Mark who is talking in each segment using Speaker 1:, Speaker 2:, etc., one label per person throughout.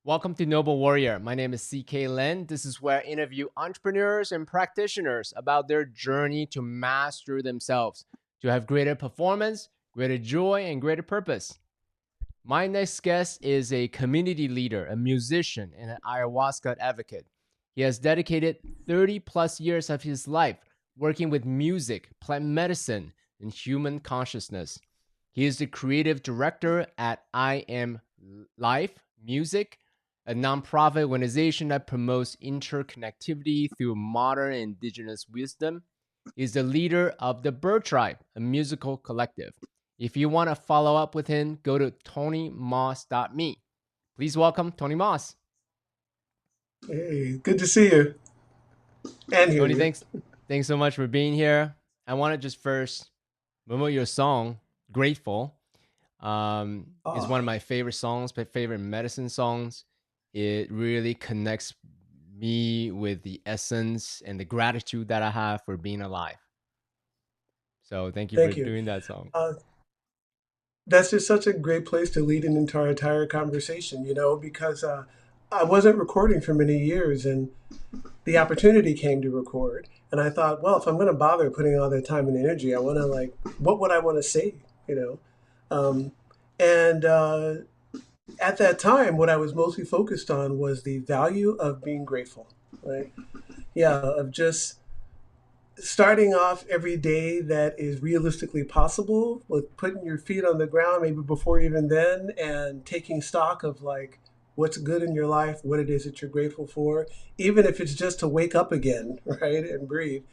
Speaker 1: Welcome to Noble Warrior. My name is CK Lin. This is where I interview entrepreneurs and practitioners about their journey to master themselves, to have greater performance, greater joy, and greater purpose. My next guest is a community leader, a musician, and an ayahuasca advocate. He has dedicated 30 plus years of his life working with music, plant medicine, and human consciousness. He is the creative director at I Am Life Music, a nonprofit organization that promotes interconnectivity through modern indigenous wisdom. He's the leader of the Bird Tribe, a musical collective. If you want to follow up with him, go to tonymoss.me. Please welcome Tony Moss.
Speaker 2: Hey, good to see you and hear
Speaker 1: Tony,
Speaker 2: you.
Speaker 1: thanks so much for being here. I want to just first promote your song, Grateful. Is one of
Speaker 2: Ah,
Speaker 1: my favorite songs, my favorite medicine songs. It really connects me with the essence and the gratitude that I have for being alive. So thank you for
Speaker 2: thank you.
Speaker 1: doing that song.
Speaker 2: Uh, that's just such a great place to lead into our entire conversation, because I wasn't recording for many years and the opportunity came to record. And I thought, well, if I'm going to bother putting all that time and energy, I want to, like, what would I want to say, you know? Um, and At that time, what I was mostly focused on was the value of being grateful, right? Yeah, of just starting off every day that is realistically possible with putting your feet on the ground maybe before even then and taking stock of like what's good in your life, what it is that you're grateful for, even if it's just to wake up again, right, and breathe.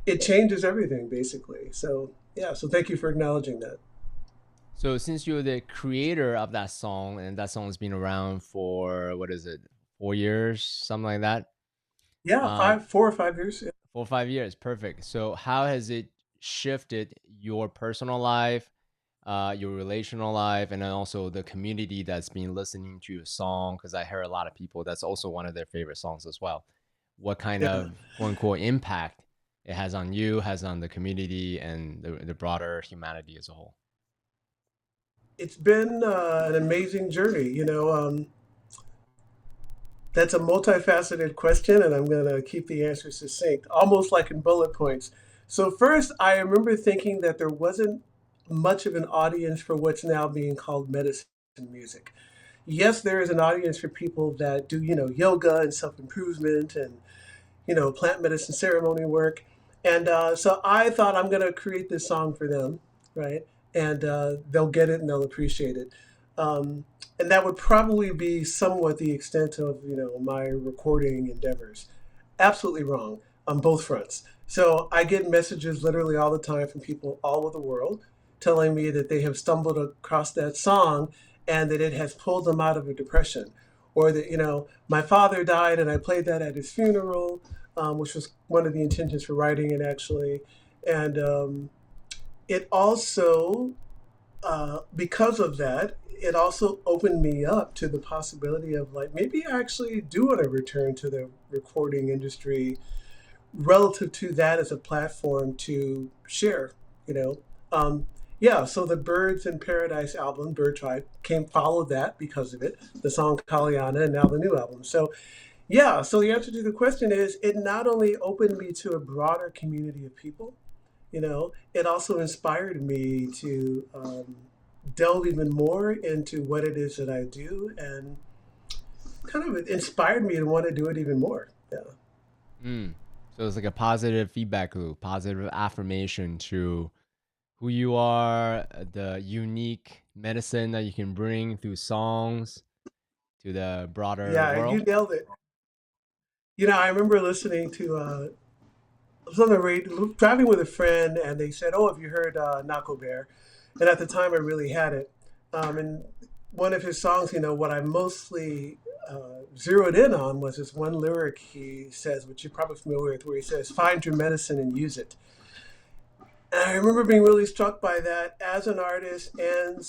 Speaker 2: It changes everything basically. So yeah, so thank you for acknowledging that.
Speaker 1: So since you're the creator of that song, and that song has been around for what is it, 4 years, something like that,
Speaker 2: Yeah,
Speaker 1: um,
Speaker 2: 4 or 5 years.
Speaker 1: 4 or 5 years, perfect. So how has it shifted your personal life, your relational life, and then also the community that's been listening to your song? Because I heard a lot of people that's also one of their favorite songs as well. What kind
Speaker 2: Yeah,
Speaker 1: of quote unquote impact it has on you, has on the community, and the broader humanity as a whole?
Speaker 2: it's been an amazing journey. That's a multifaceted question, and I'm going to keep the answer succinct, almost like in bullet points. So, first, I remember thinking that there wasn't much of an audience for what's now being called medicine music. Yes, there is an audience for people that do, yoga and self improvement and, plant medicine ceremony work. And so I thought I'm going to create this song for them, right? And they'll get it and they'll appreciate it. Um, and that would probably be somewhat the extent of, my recording endeavors. Absolutely wrong on both fronts. So I get messages literally all the time from people all over the world telling me that they have stumbled across that song and that it has pulled them out of a depression. Or that, my father died and I played that at his funeral, which was one of the intentions for writing it actually. And it also, because of that, it also opened me up to the possibility of like maybe I actually do want to return to the recording industry relative to that as a platform to share, you know. Um, yeah, so the Birds in Paradise album, Bird Tribe, followed that because of it, the song Kalyana, and now the new album. So yeah, so the answer to the question is it not only opened me to a broader community of people, it also inspired me to delve even more into what it is that I do and kind of inspired me to want to do it even more. Yeah.
Speaker 1: Mm. So it's like a positive feedback loop, positive affirmation to who you are, the unique medicine that you can bring through songs to the broader
Speaker 2: Yeah, you
Speaker 1: world.
Speaker 2: nailed it. I remember listening to, I was on the radio, driving with a friend, and they said, "Oh, have you heard Nako Bear?" And at the time, I really had it. And one of his songs, what I mostly zeroed in on was this one lyric he says, which you're probably familiar with, where he says, "Find your medicine and use it." And I remember being really struck by that as an artist and,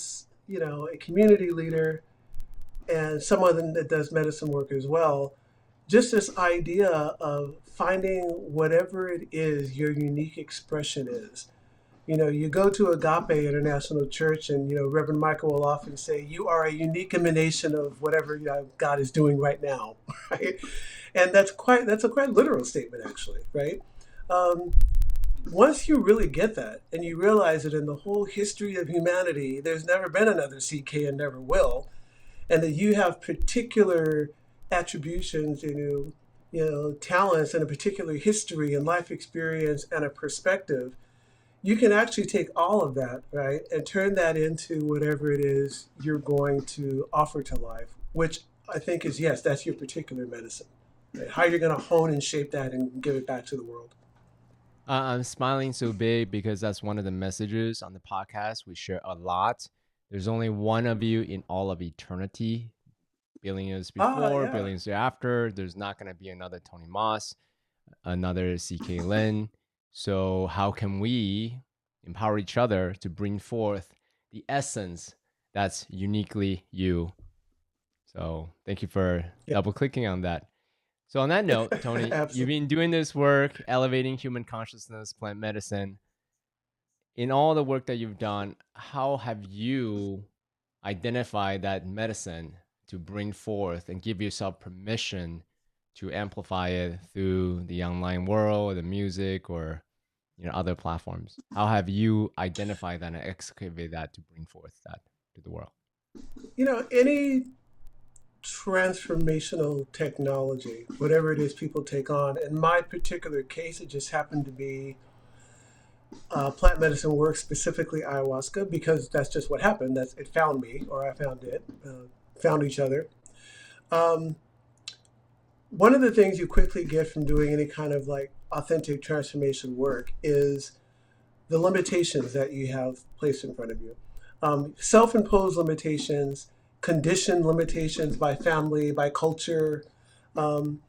Speaker 2: a community leader and someone that does medicine work as well. Just this idea of finding whatever it is your unique expression is, You go to Agape International Church, and Reverend Michael will often say, "You are a unique emanation of whatever God is doing right now," right? And that's a quite literal statement, actually, right? Um, Once you really get that, and you realize that in the whole history of humanity, there's never been another CK and never will, and that you have particular attributions, talents, and a particular history and life experience and a perspective, you can actually take all of that, right, and turn that into whatever it is you're going to offer to life, which I think is, yes, that's your particular medicine. Right? How you're going to hone and shape that and give it back to the world.
Speaker 1: I'm smiling so big because that's one of the messages on the podcast we share a lot. There's only one of you in all of eternity, billions
Speaker 2: Ah,
Speaker 1: before,
Speaker 2: yeah.
Speaker 1: billions after. There's not going to be another Tony Moss, another CK Lin. So, how can we empower each other to bring forth the essence that's uniquely you? So, thank you for
Speaker 2: Yeah.
Speaker 1: double clicking on that. So, on that note, Tony, you've
Speaker 2: Absolutely.
Speaker 1: been doing this work, elevating human consciousness, plant medicine. In all the work that you've done, how have you identified that medicine to bring forth and give yourself permission to amplify it through the online world, the music, or other platforms? How have you identified that and excavated that to bring forth that to the world?
Speaker 2: Any transformational technology, whatever it is people take on, in my particular case, it just happened to be plant medicine work, specifically ayahuasca, because that's just what happened. It found me, or I found it, found each other. Um, One of the things you quickly get from doing any kind of like authentic transformation work is the limitations that you have placed in front of you. Self-imposed limitations, conditioned limitations by family, by culture. Um,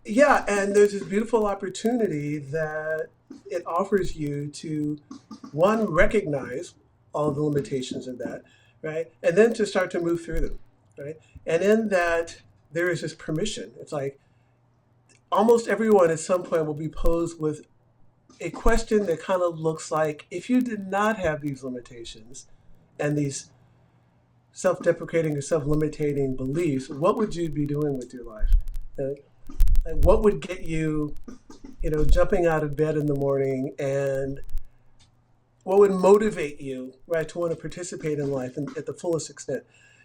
Speaker 2: yeah, and there's this beautiful opportunity that it offers you to, one, recognize all the limitations of that, right? And then to start to move through them, right? And in that, there is this permission. It's like almost everyone at some point will be posed with a question that kind of looks like, if you did not have these limitations and these self-deprecating or self-limiting beliefs, what would you be doing with your life? Like, what would get you, jumping out of bed in the morning, and what would motivate you, right, to want to participate in life at the fullest extent?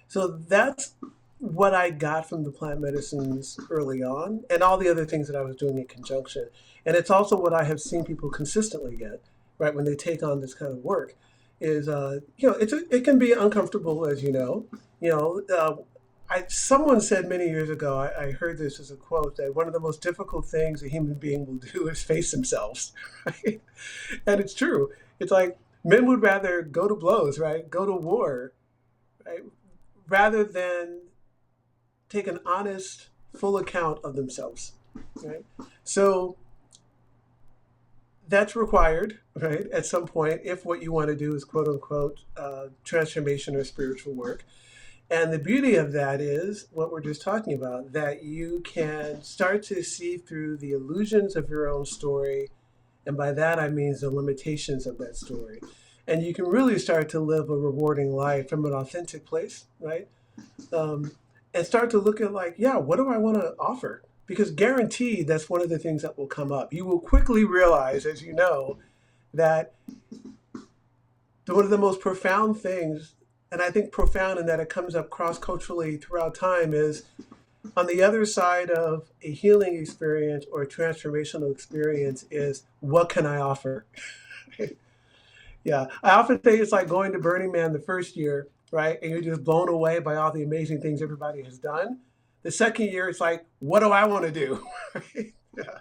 Speaker 2: So that's what I got from the plant medicines early on, and all the other things that I was doing in conjunction. And it's also what I have seen people consistently get, right, when they take on this kind of work. Is it can be uncomfortable, as you know. You know, someone said many years ago. I heard this as a quote, that one of the most difficult things a human being will do is face themselves, right? And it's true. It's like men would rather go to blows, right? Go to war, right? Rather than take an honest, full account of themselves, right? So that's required, right? At some point, if what you want to do is quote unquote transformation or spiritual work. And the beauty of that is what we're just talking about, that you can start to see through the illusions of your own story. And by that, I mean the limitations of that story. And you can really start to live a rewarding life from an authentic place, right? Um, and start to look at, like, yeah, what do I want to offer? Because guaranteed, that's one of the things that will come up. You will quickly realize, as you know, that one of the most profound things, and I think profound in that it comes up cross-culturally throughout time, is on the other side of a healing experience or a transformational experience is, what can I offer? Yeah, I often say it's like going to Burning Man the first year, right? And you're just blown away by all the amazing things everybody has done. The second year, it's like, what do I want to do? Yeah.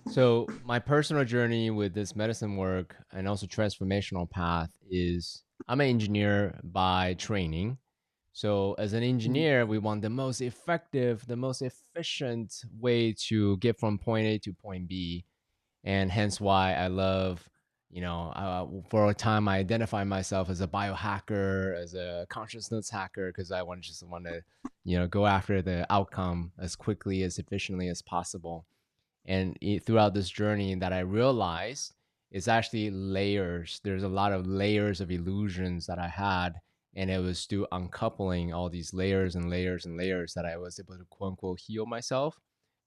Speaker 1: So, my personal journey with this medicine work and also transformational path is I'm an engineer by training. So, as an engineer, we want the most effective, the most efficient way to get from point A to point B. And hence why I love, for a time I identify myself as a biohacker, as a consciousness hacker, because I just want to, go after the outcome as quickly, as efficiently as possible. And throughout this journey that I realized it's actually layers. There's a lot of layers of illusions that I had, and it was through uncoupling all these layers and layers and layers that I was able to quote unquote heal myself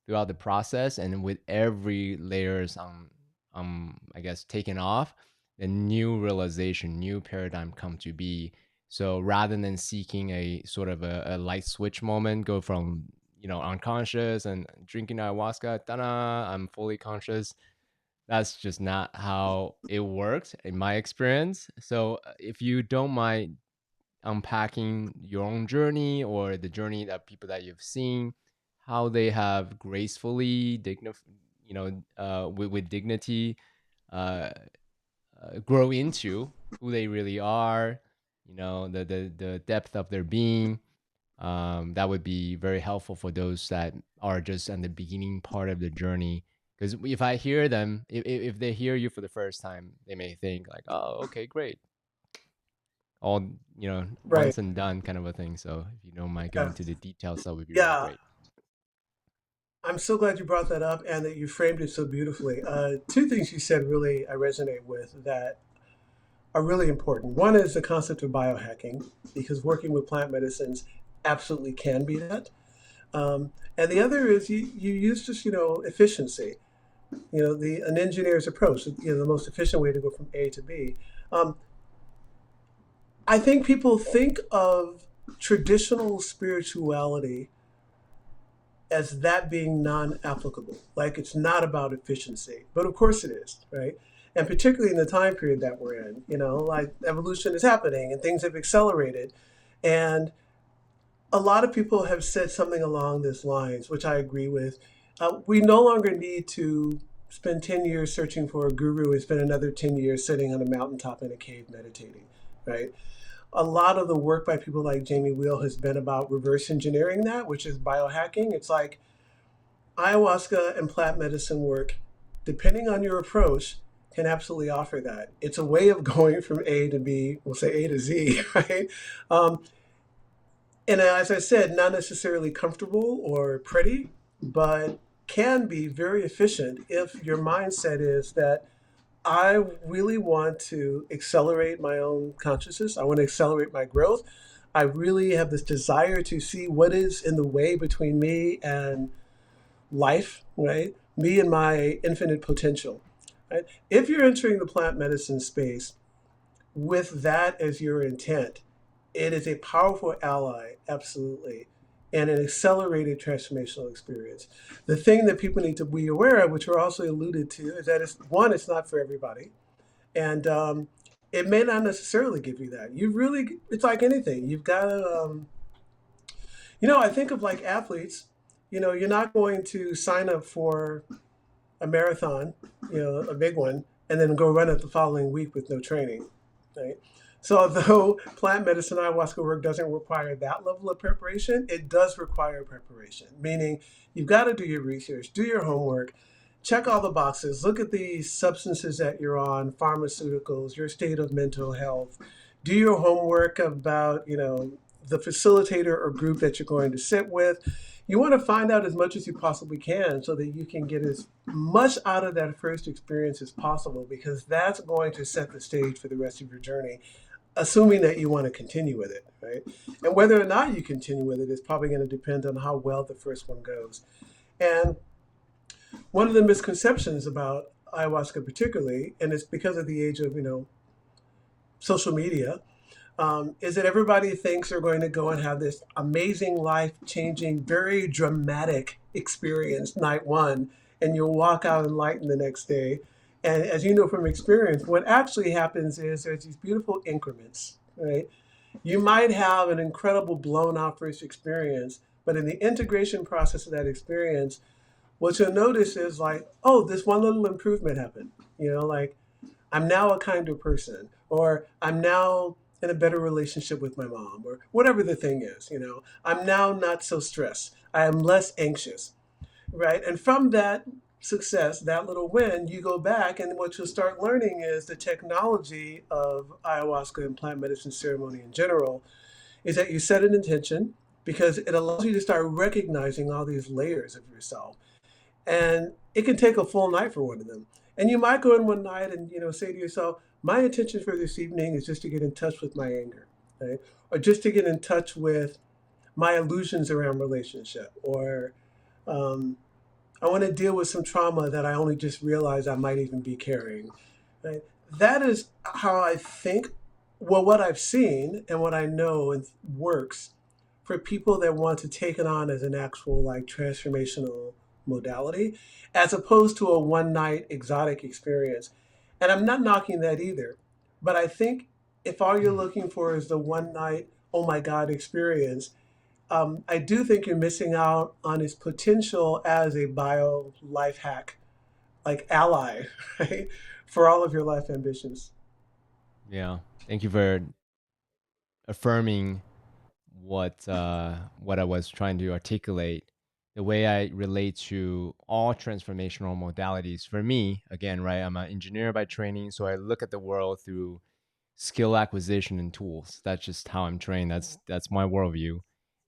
Speaker 1: throughout the process. And with every layers I guess taken off, a new realization, new paradigm come to be. So rather than seeking a sort of a light switch moment, go from unconscious and drinking ayahuasca, ta-da, I'm fully conscious. That's just not how it works in my experience. So if you don't mind unpacking your own journey or the journey that people that you've seen, how they have gracefully, with dignity, uh, grow into who they really are, the depth of their being. That would be very helpful for those that are just on the beginning part of the journey. Because if I hear them, if they hear you for the first time, they may think like, "Oh, okay, great, all
Speaker 2: Right.
Speaker 1: once and done," kind of a thing. So if you don't mind going
Speaker 2: Yeah.
Speaker 1: into the details, that would be really
Speaker 2: Yeah.
Speaker 1: great.
Speaker 2: I'm so glad you brought that up and that you framed it so beautifully. Two things you said really I resonate with that are really important. One is the concept of biohacking, because working with plant medicines absolutely can be that. And the other is you use just, efficiency, an engineer's approach, the most efficient way to go from A to B. Um, I think people think of traditional spirituality as that being non-applicable, like it's not about efficiency, but of course it is, right? And particularly in the time period that we're in, like evolution is happening and things have accelerated, and a lot of people have said something along these lines, which I agree with. We no longer need to spend 10 years searching for a guru and spend another 10 years sitting on a mountaintop in a cave meditating, right? A lot of the work by people like Jamie Wheel has been about reverse engineering that, which is biohacking. It's like ayahuasca and plant medicine work, depending on your approach, can absolutely offer that. It's a way of going from A to B, we'll say A to Z, right? Um, and as I said, not necessarily comfortable or pretty, but can be very efficient if your mindset is that I really want to accelerate my own consciousness. I want to accelerate my growth. I really have this desire to see what is in the way between me and life, right? Me and my infinite potential. Right? If you're entering the plant medicine space with that as your intent, it is a powerful ally, absolutely, and an accelerated transformational experience. The thing that people need to be aware of, which we're also alluded to, is that it's not for everybody, and it may not necessarily give you that. It's like anything. You've got to, I think of like athletes. You're not going to sign up for a marathon, a big one, and then go run it the following week with no training, right? So although plant medicine ayahuasca work doesn't require that level of preparation, it does require preparation, meaning you've got to do your research, do your homework, check all the boxes, look at the substances that you're on, pharmaceuticals, your state of mental health, do your homework about, the facilitator or group that you're going to sit with. You want to find out as much as you possibly can so that you can get as much out of that first experience as possible, because that's going to set the stage for the rest of your journey, assuming that you want to continue with it, right? And whether or not you continue with it is probably going to depend on how well the first one goes. And one of the misconceptions about ayahuasca particularly, and it's because of the age of, social media, is that everybody thinks they're going to go and have this amazing, life-changing, very dramatic experience night one, and you'll walk out enlightened the next day. And as you know from experience, what actually happens is there's these beautiful increments, right? You might have an incredible blown out first experience, but in the integration process of that experience, what you'll notice is like, oh, this one little improvement happened. Like I'm now a kinder person, or I'm now in a better relationship with my mom, or whatever the thing is. I'm now not so stressed. I am less anxious, right? And from that success, that little win, you go back, and what you'll start learning is the technology of ayahuasca and plant medicine ceremony in general is that you set an intention, because it allows you to start recognizing all these layers of yourself. And it can take a full night for one of them. And you might go in one night and, say to yourself, my intention for this evening is just to get in touch with my anger, right? Or just to get in touch with my illusions around relationship, or um, I want to deal with some trauma that I only just realized I might even be carrying. Right? That is how I think. Well, what I've seen and what I know and works for people that want to take it on as an actual like transformational modality, as opposed to a one night exotic experience. And I'm not knocking that either, but I think if all you're looking for is the one night, oh my God experience, I do think you're missing out on its potential as a bio life hack, like ally, right, for all of your life ambitions.
Speaker 1: Yeah. Thank you for affirming what I was trying to articulate. The way I relate to all transformational modalities. For me, again, right, I'm an engineer by training, so I look at the world through skill acquisition and tools. That's just how I'm trained. That's my worldview.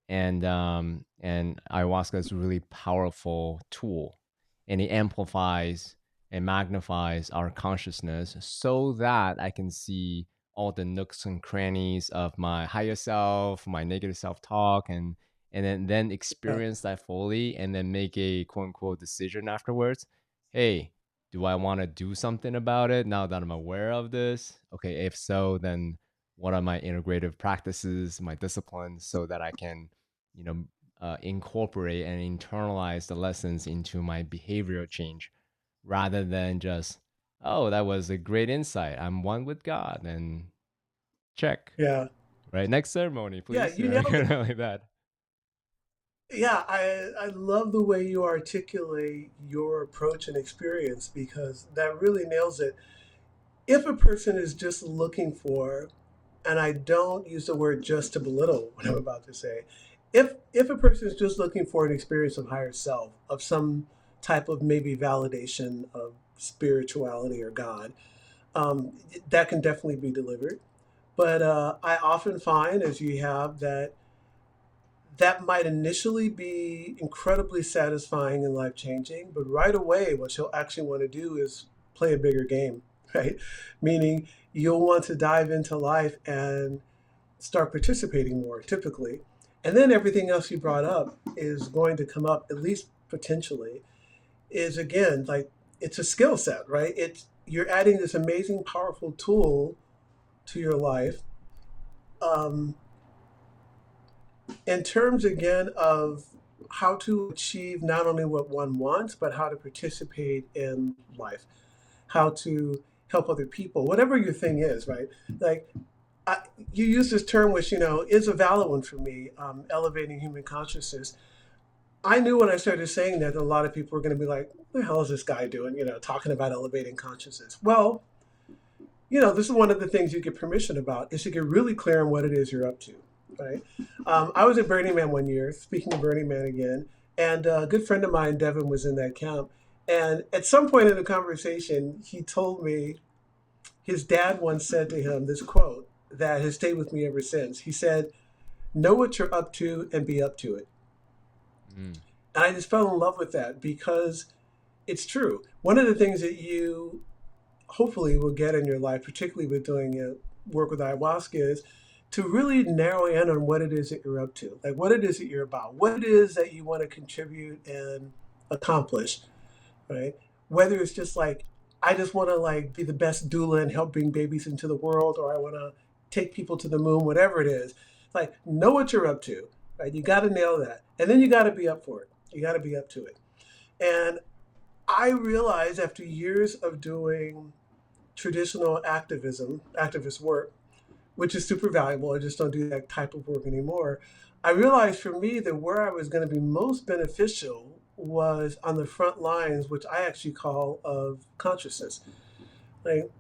Speaker 1: And ayahuasca is a really powerful tool, and it amplifies and magnifies our consciousness so that I can see all the nooks and crannies of my higher self, my negative self-talk, and then
Speaker 2: Yeah,
Speaker 1: experience that fully, and then make a quote unquote decision afterwards. Hey, do I want to do something about it now that I'm aware of this? Okay, if so, then what are my integrative practices, my disciplines, so that I can, you know, incorporate and internalize the lessons into my behavioral change, rather than just, oh, that was a great insight. I'm one with God, and check.
Speaker 2: yeah,
Speaker 1: Right, next ceremony,
Speaker 2: yeah.
Speaker 1: please.
Speaker 2: You nailed it.
Speaker 1: Like that.
Speaker 2: Yeah, I love the way you articulate your approach and experience because that really nails it. If a person is just looking for, and I don't use the word just to belittle what I'm about to say, if a person is just looking for an experience of higher self, of some type of maybe validation of spirituality or God, that can definitely be delivered. But I often find, as you have, that that might initially be incredibly satisfying and life changing, but right away, what you'll actually want to do is play a bigger game, right? Meaning you'll want to dive into life and start participating more, typically. And then everything else you brought up is going to come up, at least potentially, is again like it's a skill set, right? It's you're adding this amazing, powerful tool to your life. Um, in terms again of how to achieve not only what one wants, but how to participate in life, how to help other people, whatever your thing is, right? Like I, you use this term, which is a valid one for me, elevating human consciousness. I knew when I started saying that a lot of people were going to be like, "What the hell is this guy doing?" Talking about elevating consciousness. Well, this is one of the things you get permission about is to get really clear on what it is you're up to, right? I was at Burning Man one year, speaking of Burning Man again, and a good friend of mine, Devin, was in that camp. And at some point in the conversation, he told me his dad once said to him this quote that has stayed with me ever since. He said, "Know what you're up to and be up to it."
Speaker 1: Mm.
Speaker 2: And I just fell in love with that because it's true. One of the things that you hopefully will get in your life, particularly with doing work with ayahuasca, is to really narrow in on what it is that you're up to, like what it is that you're about, what it is that you want to contribute and accomplish, right? Whether it's just like, I just want to like be the best doula and help bring babies into the world, or I want to take people to the moon, whatever it is. Like, know what you're up to, right? You got to nail that. And then you got to be up for it. You got to be up to it. And I realized after years of doing traditional activist work, which is super valuable. I just don't do that type of work anymore. I realized for me that where I was going to be most beneficial was on the front lines, which I actually call of consciousness, like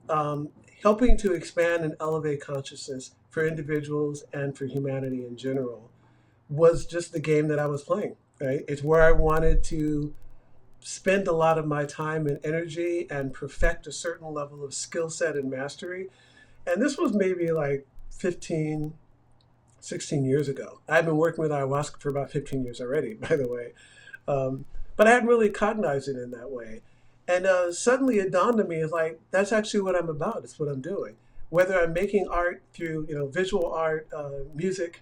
Speaker 2: um, helping to expand and elevate consciousness for individuals and for humanity in general was just the game that I was playing. Right, it's where I wanted to spend a lot of my time and energy and perfect a certain level of skill set and mastery. And this was maybe like 15, 16 years ago. I've been working with ayahuasca for about 15 years already, by the way. But I hadn't really cognized it in that way. And suddenly it dawned on me, it's like, that's actually what I'm about. It's what I'm doing. Whether I'm making art through, visual art, music,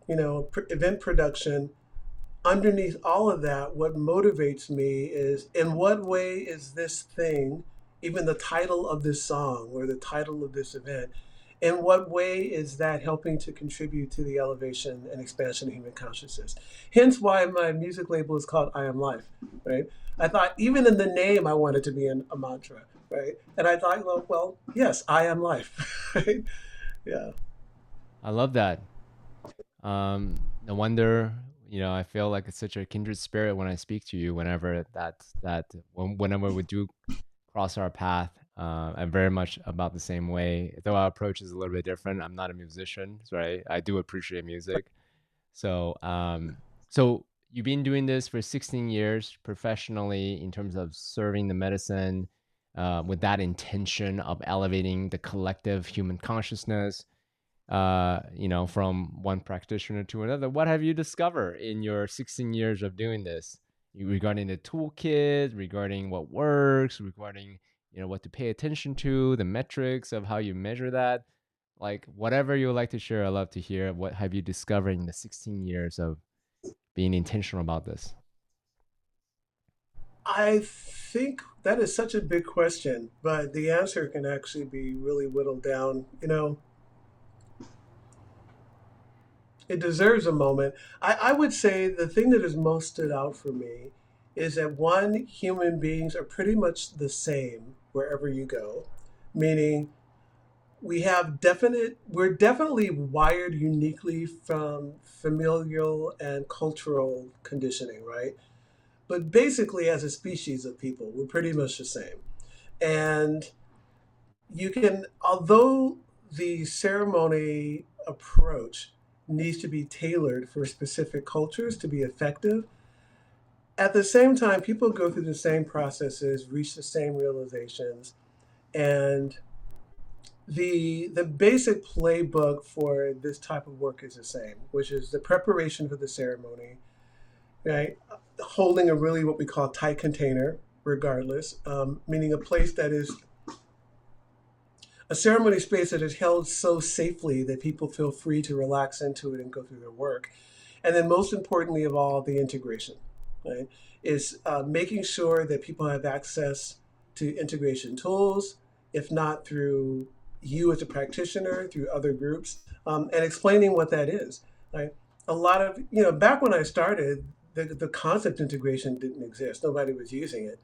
Speaker 2: event production, underneath all of that, what motivates me is, in what way is this thing, even the title of this song or the title of this event, in what way is that helping to contribute to the elevation and expansion of human consciousness? Hence why my music label is called I Am Life, right? I thought even in the name I wanted to be a mantra, right? And I thought, well, yes, I am life, right? Yeah.
Speaker 1: I love that. No wonder, I feel like it's such a kindred spirit when I speak to you. Whenever we do cross our path, I'm very much about the same way. Though our approach is a little bit different. I'm not a musician, right? I do appreciate music. So, so you've been doing this for 16 years professionally in terms of serving the medicine, with that intention of elevating the collective human consciousness, from one practitioner to another. What have you discovered in your 16 years of doing this regarding the toolkit, regarding what works, regarding, what to pay attention to, the metrics of how you measure that? Like, whatever you would like to share, I'd love to hear. What have you discovered in the 16 years of being intentional about this?
Speaker 2: I think that is such a big question, but the answer can actually be really whittled down. It deserves a moment. I would say the thing that has most stood out for me is that one, human beings are pretty much the same wherever you go, meaning we're definitely wired uniquely from familial and cultural conditioning, right? But basically, as a species of people, we're pretty much the same. And although the ceremony approach needs to be tailored for specific cultures to be effective, at the same time, people go through the same processes, reach the same realizations, and the basic playbook for this type of work is the same, which is the preparation for the ceremony, right? Holding a really what we call tight container, regardless, meaning a place that is a ceremony space that is held so safely that people feel free to relax into it and go through their work. And then, most importantly of all, the integration, right? Is making sure that people have access to integration tools, if not through you as a practitioner, through other groups, and explaining what that is. Right? A lot of, back when I started, the concept integration didn't exist. Nobody was using it.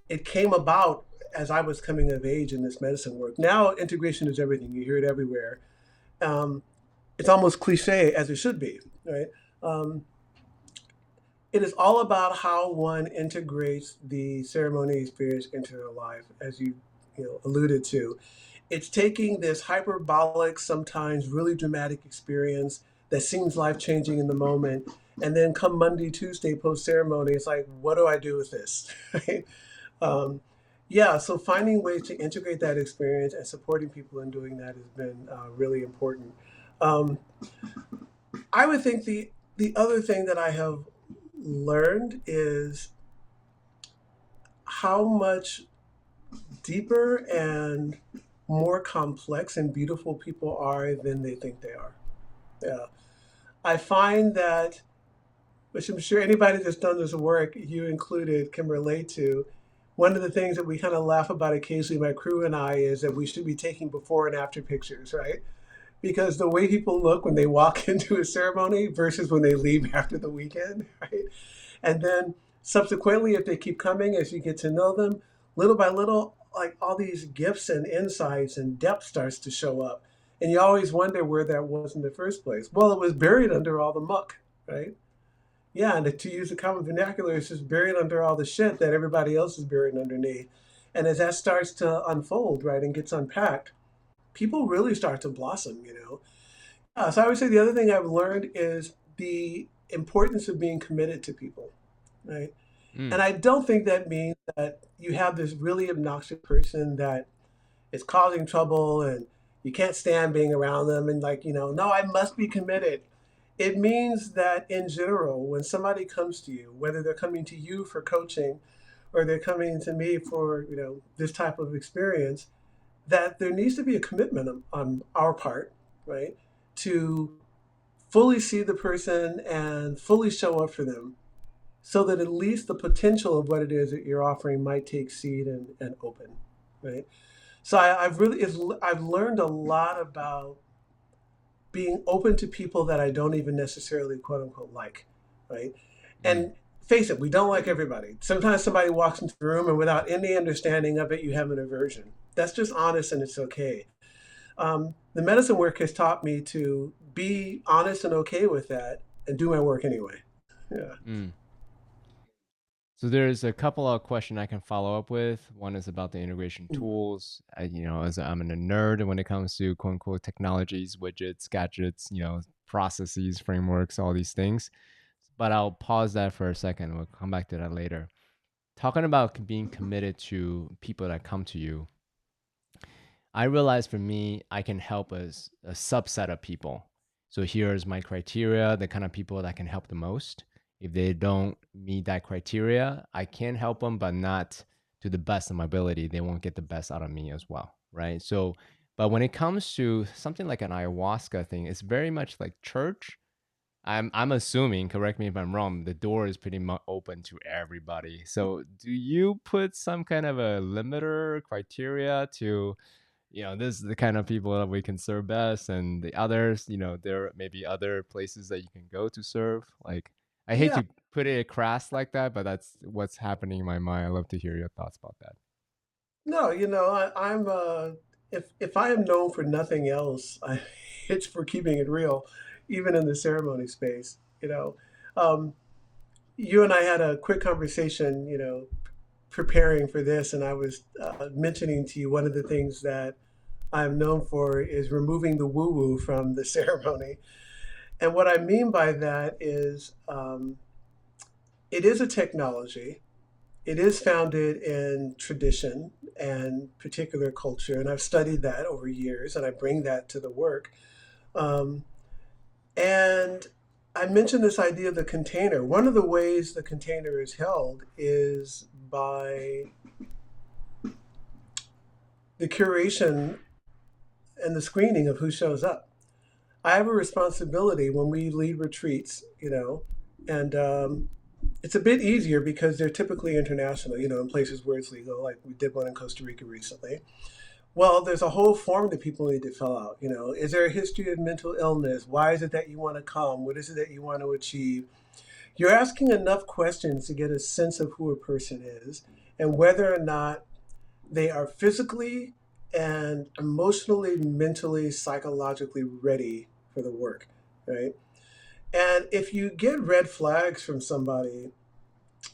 Speaker 2: It came about as I was coming of age in this medicine work. Now integration is everything. You hear it everywhere. Um, it's almost cliche as it should be, right? Um, it is all about how one integrates the ceremony experience into their life, as you alluded to. It's taking this hyperbolic, sometimes really dramatic experience that seems life changing in the moment, and then come Monday, Tuesday post ceremony, it's like, what do I do with this? Right? Um, yeah, so finding ways to integrate that experience and supporting people in doing that has been really important. Um, I would think the other thing that I have learned is how much deeper and more complex and beautiful people are than they think they are. Yeah. I find that, which I'm sure anybody that's done this work, you included, can relate to. One of the things that we kind of laugh about occasionally, my crew and I, is that we should be taking before and after pictures, right? Because the way people look when they walk into a ceremony versus when they leave after the weekend, right? And then subsequently, if they keep coming as you get to know them, little by little, like all these gifts and insights and depth starts to show up. And you always wonder where that was in the first place. Well, it was buried under all the muck, right? Yeah, and to use the common vernacular, it's just buried under all the shit that everybody else is buried underneath. And as that starts to unfold, right, and gets unpacked, people really start to blossom. So I would say the other thing I've learned is the importance of being committed to people, right?
Speaker 1: Mm.
Speaker 2: And I don't think that means that you have this really obnoxious person that is causing trouble and you can't stand being around them and like, no, I must be committed. It means that in general, when somebody comes to you, whether they're coming to you for coaching or they're coming to me for, this type of experience, that there needs to be a commitment on our part, right, to fully see the person and fully show up for them, so that at least the potential of what it is that you're offering might take seed and open, right? So I've learned a lot about being open to people that I don't even necessarily quote unquote like, right?
Speaker 1: Mm.
Speaker 2: And face it, we don't like everybody. Sometimes somebody walks into the room and without any understanding of it, you have an aversion. That's just honest and it's okay. The medicine work has taught me to be honest and okay with that and do my work anyway. Yeah.
Speaker 1: Mm. So there's a couple of questions I can follow up with. One is about the integration tools. As I'm a nerd when it comes to quote unquote technologies, widgets, gadgets, processes, frameworks, all these things. But I'll pause that for a second. We'll come back to that later. Talking about being committed to people that come to you, I realize for me, I can help as a subset of people. So here's my criteria, the kind of people that can help the most. If they don't meet that criteria, I can help them, but not to the best of my ability. They won't get the best out of me as well, right? So, but when it comes to something like an ayahuasca thing, it's very much like church. I'm assuming, correct me if I'm wrong, the door is pretty much open to everybody. So do you put some kind of a limiter criteria to, this is the kind of people that we can serve best, and the others, there may be other places that you can go to serve. Like, I hate
Speaker 2: Yeah.
Speaker 1: to put it crass like that, but that's what's happening in my mind. I love to hear your thoughts about that.
Speaker 2: No, I'm if I am known for nothing else, it's for keeping it real, even in the ceremony space. Um, you and I had a quick conversation, preparing for this, and I was mentioning to you one of the things that I'm known for is removing the woo woo from the ceremony. And what I mean by that is it is a technology. It is founded in tradition and particular culture, and I've studied that over years, and I bring that to the work. Um, and I mentioned this idea of the container. One of the ways the container is held is by the curation and the screening of who shows up. I have a responsibility when we lead retreats, and it's a bit easier because they're typically international, in places where it's legal, like we did one in Costa Rica recently. Well, there's a whole form that people need to fill out. Is there a history of mental illness? Why is it that you want to come? What is it that you want to achieve? You're asking enough questions to get a sense of who a person is and whether or not they are physically and emotionally, mentally, psychologically ready for the work, right? And if you get red flags from somebody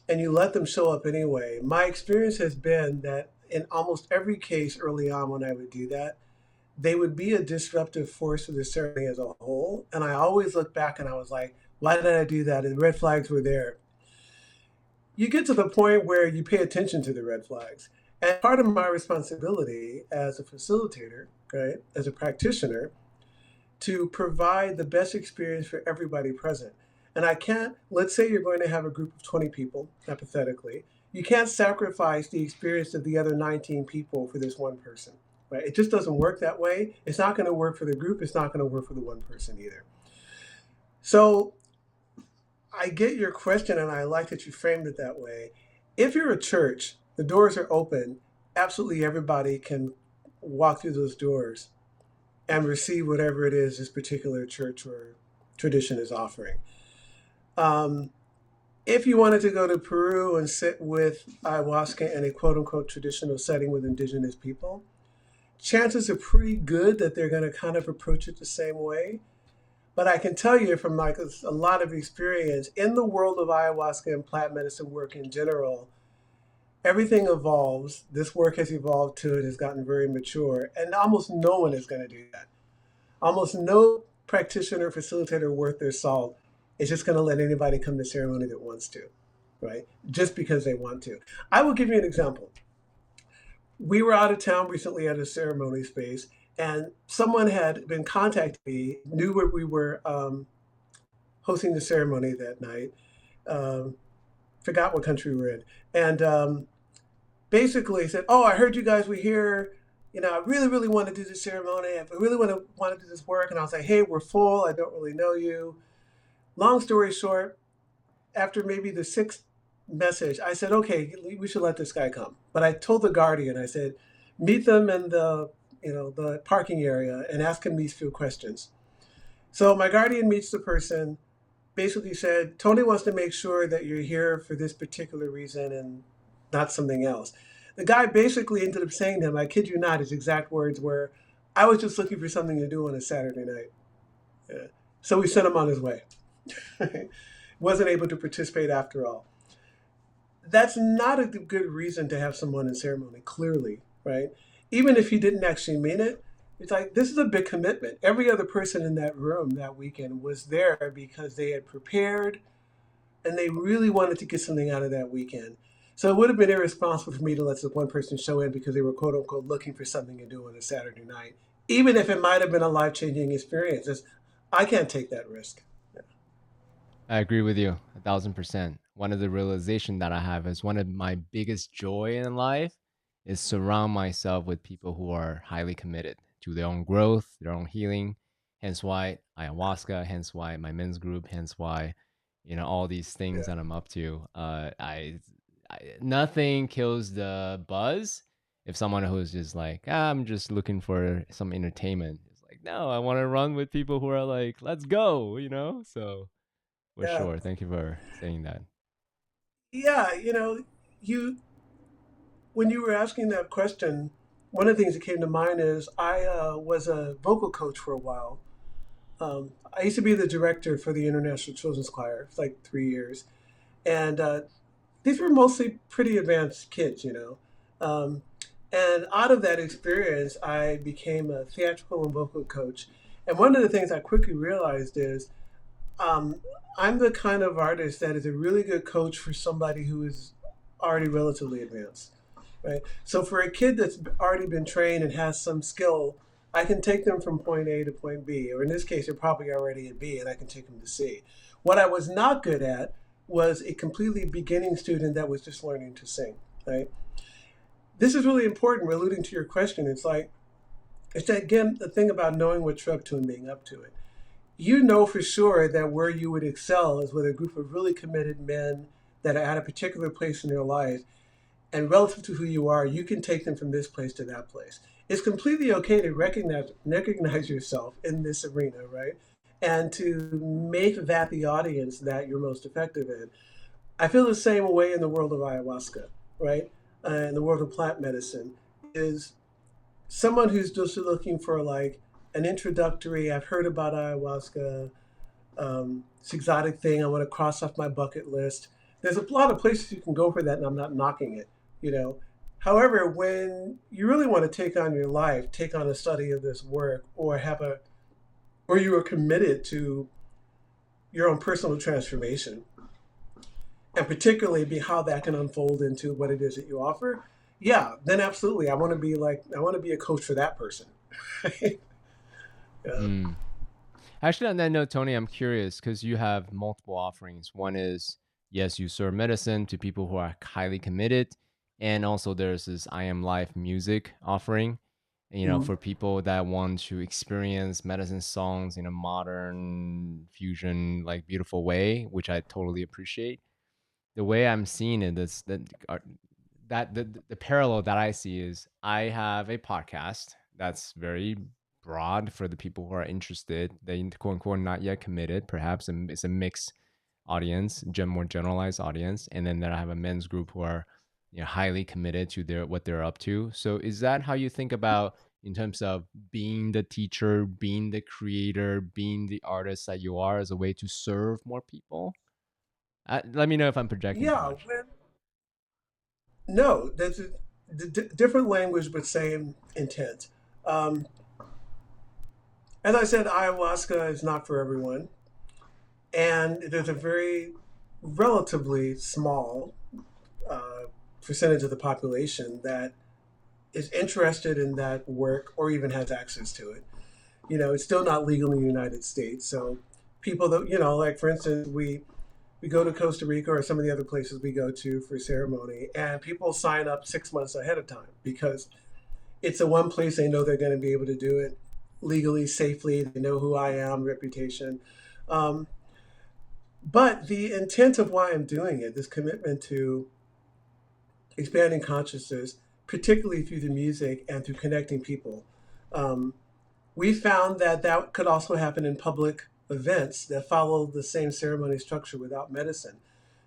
Speaker 2: and you let them show up anyway, my experience has been that in almost every case early on when I would do that, they would be a disruptive force for the ceremony as a whole. And I always look back and I was like, why did I do that? And the red flags were there. You get to the point where you pay attention to the red flags. And part of my responsibility as a facilitator, right, as a practitioner, to provide the best experience for everybody present. And I can't, let's say you're going to have a group of 20 people, hypothetically. You can't sacrifice the experience of the other 19 people for this one person, right? It just doesn't work that way. It's not going to work for the group. It's not going to work for the one person either. So I get your question, and I like that you framed it that way. If you're a church, the doors are open. Absolutely everybody can walk through those doors and receive whatever it is this particular church or tradition is offering. Um, if you wanted to go to Peru and sit with ayahuasca in a quote unquote traditional setting with indigenous people, chances are pretty good that they're going to kind of approach it the same way. But I can tell you from like a lot of experience in the world of ayahuasca and plant medicine work in general, everything evolves. This work has evolved to it, has gotten very mature, and almost no one is going to do that. Almost no practitioner, facilitator worth their salt is just going to let anybody come to ceremony that wants to, right? Just because they want to. I will give you an example. We were out of town recently at a ceremony space, and someone had been contacting me, knew where we were hosting the ceremony that night, um, forgot what country we're in, and basically said, "Oh, I heard you guys were here. You know, I really, really want to do this ceremony. I really want to do this work." And I was like, "Hey, we're full. I don't really know you." Long story short, after maybe the sixth message, I said, "Okay, we should let this guy come." But I told the guardian, I said, "Meet them in the parking area and ask him these few questions." So my guardian meets the person, basically said, "Tony wants to make sure that you're here for this particular reason and not something else." The guy basically ended up saying to him, I kid you not, his exact words were, "I was just looking for something to do on a Saturday night." Yeah. So we sent him on his way. Wasn't able to participate after all. That's not a good reason to have someone in ceremony, clearly, right? Even if he didn't actually mean it, it's like, this is a big commitment. Every other person in that room that weekend was there because they had prepared and they really wanted to get something out of that weekend. So it would have been irresponsible for me to let this one person show in because they were quote unquote looking for something to do on a Saturday night, even if it might have been a life changing experience. I can't take that risk. Yeah.
Speaker 1: I agree with you 1,000%. One of the realization that I have is one of my biggest joy in life is surround myself with people who are highly committed to their own growth, their own healing. Hence why ayahuasca, hence why my men's group, hence why, all these things
Speaker 2: Yeah.
Speaker 1: that I'm up to. Nothing kills the buzz if someone who's just like, I'm just looking for some entertainment. It's like, no, I want to run with people who are like, let's go. So for
Speaker 2: Yeah.
Speaker 1: sure. Thank you for saying that.
Speaker 2: Yeah. You when you were asking that question, one of the things that came to mind is I was a vocal coach for a while. I used to be the director for the International Children's Choir for like 3 years. And these were mostly pretty advanced kids. Um, and out of that experience, I became a theatrical and vocal coach. And one of the things I quickly realized is um, I'm the kind of artist that is a really good coach for somebody who is already relatively advanced, right? So for a kid that's already been trained and has some skill, I can take them from point A to point B, or in this case, they're probably already at B, and I can take them to C. What I was not good at was a completely beginning student that was just learning to sing, right? This is really important. We're alluding to your question. It's that, again, the thing about knowing what you're up to and being up to it. You know for sure that where you would excel is with a group of really committed men that are at a particular place in their life, and relative to who you are, you can take them from this place to that place. It's completely okay to recognize yourself in this arena, right? And to make that the audience that you're most effective in. I feel the same way in the world of ayahuasca, right? In the world of plant medicine, is someone who's just looking for like an introductory. I've heard about ayahuasca. It's an exotic thing. I want to cross off my bucket list. There's a lot of places you can go for that, and I'm not knocking it. You know, However, when you really want to take on your life, take on a study of this work, or you are committed to your own personal transformation, and particularly be how that can unfold into what it is that you offer, yeah, then absolutely, I want to be a coach for that person. Yeah.
Speaker 1: Mm. Actually, on that note, Tony, I'm curious because you have multiple offerings. One is, yes, you serve medicine to people who are highly committed. And also, there's this I Am Life music offering,
Speaker 2: Mm.
Speaker 1: for people that want to experience medicine songs in a modern fusion, like beautiful way, which I totally appreciate. The way I'm seeing it is that the parallel that I see is I have a podcast that's very broad for the people who are interested. They quote unquote not yet committed. Perhaps it's a mixed audience, more generalized audience, and then I have a men's group who are highly committed to their what they're up to. So is that how you think about in terms of being the teacher, being the creator, being the artist that you are as a way to serve more people? Let me know if I'm projecting too
Speaker 2: Yeah,
Speaker 1: much.
Speaker 2: no, that's different language but same intent. Um, as I said, ayahuasca is not for everyone, and there's a very relatively small uh, percentage of the population that is interested in that work or even has access to it. It's still not legal in the United States, so people that like for instance, we we go to Costa Rica or some of the other places we go to for ceremony, and people sign up 6 months ahead of time because it's the one place they know they're going to be able to do it legally, safely. They know who I am, reputation. Um, but the intent of why I'm doing it, this commitment to expanding consciousness, particularly through the music and through connecting people, um, we found that that could also happen in public events that follow the same ceremony structure without medicine.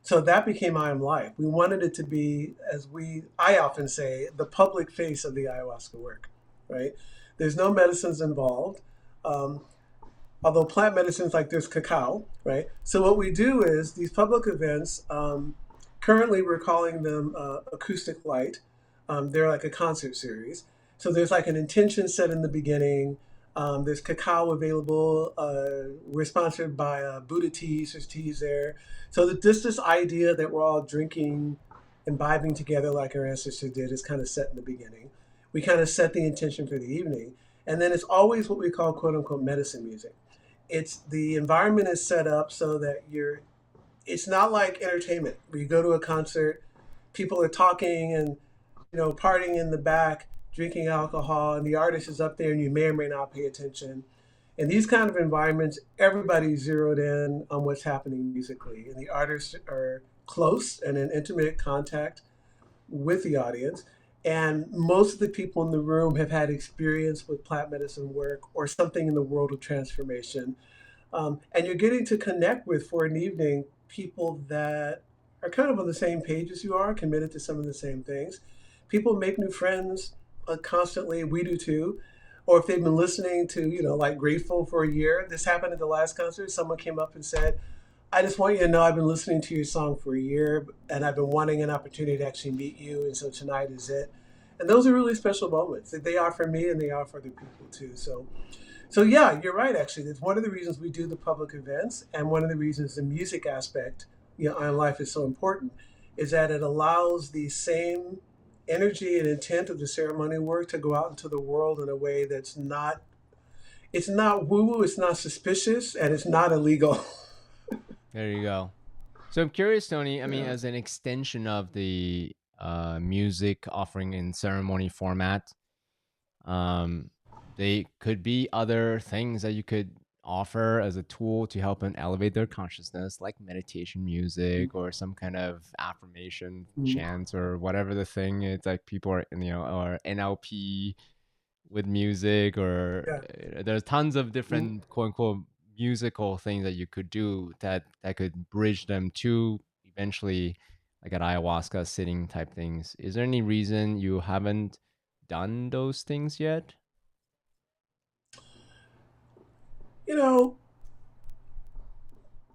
Speaker 2: So that became I Am Life. We wanted it to be, I often say, the public face of the ayahuasca work, right? There's no medicines involved, um, although plant medicines like there's cacao, right? So what we do is these public events, currently we're calling them acoustic light. They're like a concert series. So there's like an intention set in the beginning. There's cacao available. We're sponsored by Buddha Teas. There's teas there. So just this idea that we're all drinking, imbibing together like our ancestors did is kind of set in the beginning. We kind of set the intention for the evening. And then it's always what we call quote unquote medicine music. It's the environment is set up so that it's not like entertainment where you go to a concert, people are talking and partying in the back, drinking alcohol, and the artist is up there and you may or may not pay attention. In these kind of environments, everybody's zeroed in on what's happening musically, and the artists are close and in intimate contact with the audience. And most of the people in the room have had experience with plant medicine work or something in the world of transformation. And you're getting to connect with, for an evening, people that are kind of on the same page as you are, committed to some of the same things. People make new friends constantly. We do too. Or if they've been listening to, like Grateful for a year, this happened at the last concert. Someone came up and said, I just want you to know I've been listening to your song for a year and I've been wanting an opportunity to actually meet you. And so tonight is it. And those are really special moments that they are for me and they are for other people too. So yeah, you're right. Actually, it's one of the reasons we do the public events, and one of the reasons the music aspect, on life is so important, is that it allows the same energy and intent of the ceremony work to go out into the world in a way that's not, it's not woo woo, it's not suspicious, and it's not illegal.
Speaker 1: There you go. So I'm curious, Tony. I mean,
Speaker 2: Yeah.
Speaker 1: as an extension of the music offering in ceremony format, um, they could be other things that you could offer as a tool to help them elevate their consciousness, like meditation music or some kind of affirmation
Speaker 2: Mhm.
Speaker 1: chant or whatever the thing. It's like people are, or NLP with music, or
Speaker 2: Yeah.
Speaker 1: there's tons of
Speaker 2: Mhm.
Speaker 1: different quote unquote musical things that you could do that could bridge them to eventually like an ayahuasca sitting type things. Is there any reason you haven't done those things yet?
Speaker 2: You know,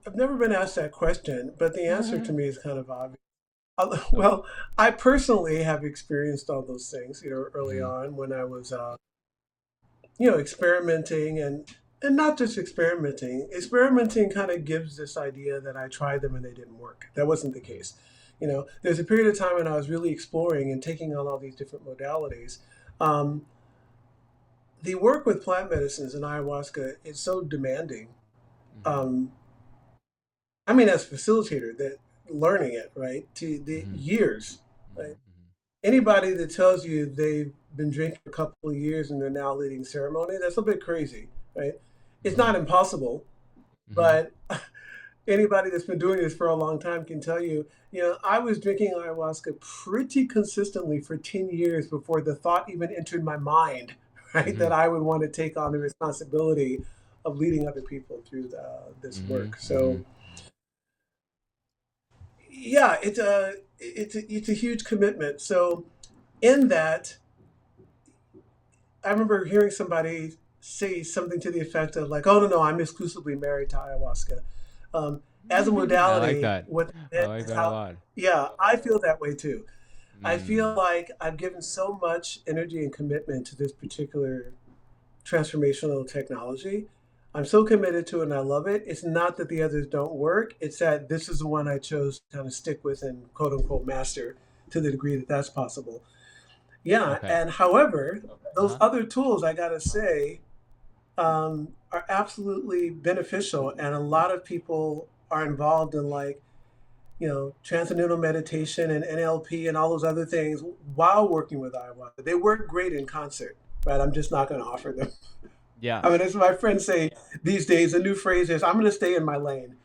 Speaker 2: I've never been asked that question, but the answer to me is kind of obvious.
Speaker 1: Okay.
Speaker 2: Well, I personally have experienced all those things, early
Speaker 1: Mm-hmm.
Speaker 2: on when I was, experimenting and not just experimenting. Experimenting kind of gives this idea that I tried them and they didn't work. That wasn't the case. There's a period of time when I was really exploring and taking on all these different modalities. Um, the work with plant medicines and ayahuasca is so demanding.
Speaker 1: Mm-hmm.
Speaker 2: Um, I mean, as a facilitator, that learning it, right, to the
Speaker 1: Mm-hmm.
Speaker 2: years, right?
Speaker 1: Mm-hmm.
Speaker 2: Anybody that tells you they've been drinking a couple of years and they're now leading ceremony, that's a bit crazy, right? It's
Speaker 1: Mm-hmm.
Speaker 2: not impossible,
Speaker 1: Mm-hmm.
Speaker 2: but anybody that's been doing this for a long time can tell you, I was drinking ayahuasca pretty consistently for 10 years before the thought even entered my mind, right,
Speaker 1: Mm-hmm.
Speaker 2: that I would want to take on the responsibility of leading other people through this
Speaker 1: Mm-hmm.
Speaker 2: work.
Speaker 1: Mm-hmm.
Speaker 2: So, yeah, it's a huge commitment. So, in that, I remember hearing somebody say something to the effect of like, "Oh no, no, I'm exclusively married to ayahuasca." As a
Speaker 1: I like
Speaker 2: modality,
Speaker 1: that.
Speaker 2: what
Speaker 1: I
Speaker 2: that
Speaker 1: like
Speaker 2: is
Speaker 1: that a
Speaker 2: how,
Speaker 1: lot.
Speaker 2: yeah, I feel that way too. I feel
Speaker 1: Mm.
Speaker 2: like I've given so much energy and commitment to this particular transformational technology. I'm so committed to it and I love it. It's not that the others don't work. It's that this is the one I chose to kind of stick with and quote unquote master to the degree that that's possible. Yeah,
Speaker 1: Okay.
Speaker 2: and however, those
Speaker 1: Uh-huh.
Speaker 2: other tools, I gotta say, are absolutely beneficial, and a lot of people are involved in like transcendental meditation and NLP and all those other things while working with ayahuasca. They work great in concert, right? I'm just not going to offer them.
Speaker 1: Yeah.
Speaker 2: I mean, as my friends say these days, the new phrase is, I'm going to stay in my lane.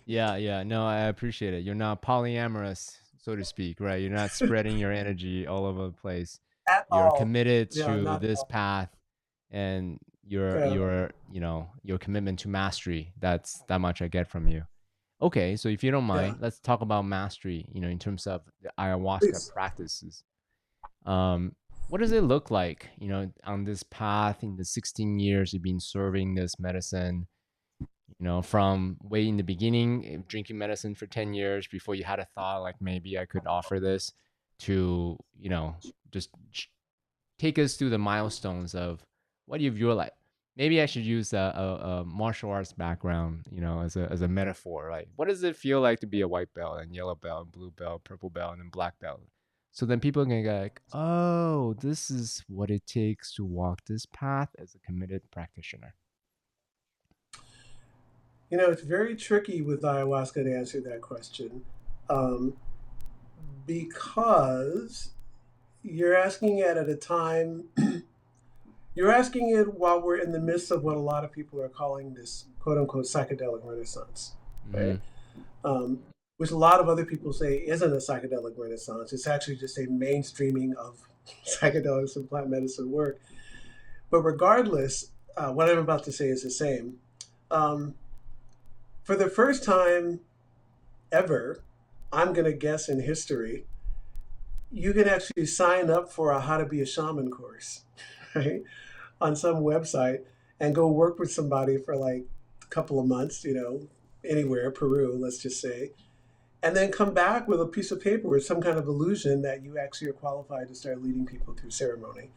Speaker 1: Yeah, yeah. No, I appreciate it. You're not polyamorous, so to speak, right? You're not spreading your energy all over the place.
Speaker 2: At
Speaker 1: You're
Speaker 2: all.
Speaker 1: committed
Speaker 2: Yeah,
Speaker 1: to
Speaker 2: not at
Speaker 1: this
Speaker 2: all.
Speaker 1: path and
Speaker 2: Yeah.
Speaker 1: your commitment to mastery. That's that much I get from you. Okay, so if you don't
Speaker 2: Yeah.
Speaker 1: mind, let's talk about mastery, in terms of the ayahuasca
Speaker 2: Please.
Speaker 1: practices. Um, what does it look like, on this path in the 16 years you've been serving this medicine? From way in the beginning, drinking medicine for 10 years before you had a thought like maybe I could offer this to, just take us through the milestones of what you've your like. Maybe I should use a martial arts background, as a metaphor. Like, what does it feel like to be a white belt and yellow belt and blue belt, purple belt, and then black belt? So then people can go like, oh, this is what it takes to walk this path as a committed practitioner.
Speaker 2: It's very tricky with ayahuasca to answer that question, um, because you're asking it at a time, you're asking it while we're in the midst of what a lot of people are calling this quote unquote psychedelic renaissance, right?
Speaker 1: Mm-hmm.
Speaker 2: Um, which a lot of other people say isn't a psychedelic renaissance. It's actually just a mainstreaming of psychedelics and plant medicine work. But regardless, what I'm about to say is the same. Um, for the first time ever, I'm going to guess in history, you can actually sign up for a how to be a shaman course, right? On some website and go work with somebody for like a couple of months, anywhere, Peru, let's just say, and then come back with a piece of paper with some kind of illusion that you actually are qualified to start leading people through ceremony.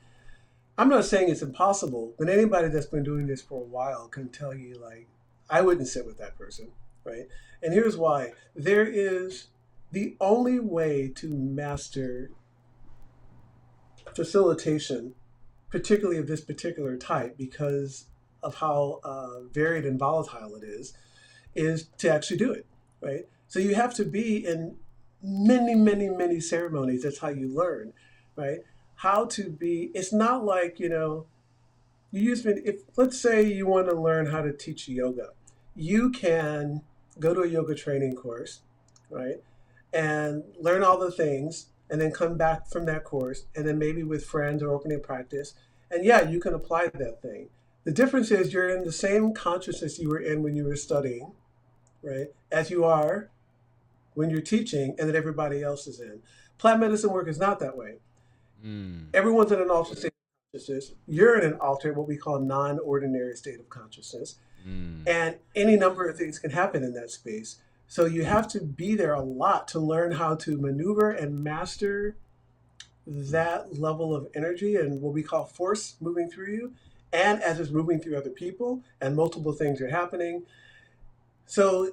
Speaker 2: I'm not saying it's impossible, but anybody that's been doing this for a while can tell you, like, I wouldn't sit with that person, right? And here's why. There is the only way to master facilitation, particularly of this particular type, because of how varied and volatile it is to actually do it, right? So you have to be in many, many, many ceremonies. That's how you learn, right? How to be. It's not like you use if let's say you want to learn how to teach yoga, you can go to a yoga training course, right? And learn all the things and then come back from that course and then maybe with friends or opening practice. And yeah, you can apply that thing. The difference is you're in the same consciousness you were in when you were studying, right? As you are when you're teaching and that everybody else is in. Plant medicine work is not that way.
Speaker 1: Mm.
Speaker 2: Everyone's in an altered state of consciousness. You're in an altered, what we call non-ordinary state of consciousness.
Speaker 1: Mm.
Speaker 2: And any number of things can happen in that space. So you have to be there a lot to learn how to maneuver and master that level of energy and what we call force moving through you. And as it's moving through other people and multiple things are happening. So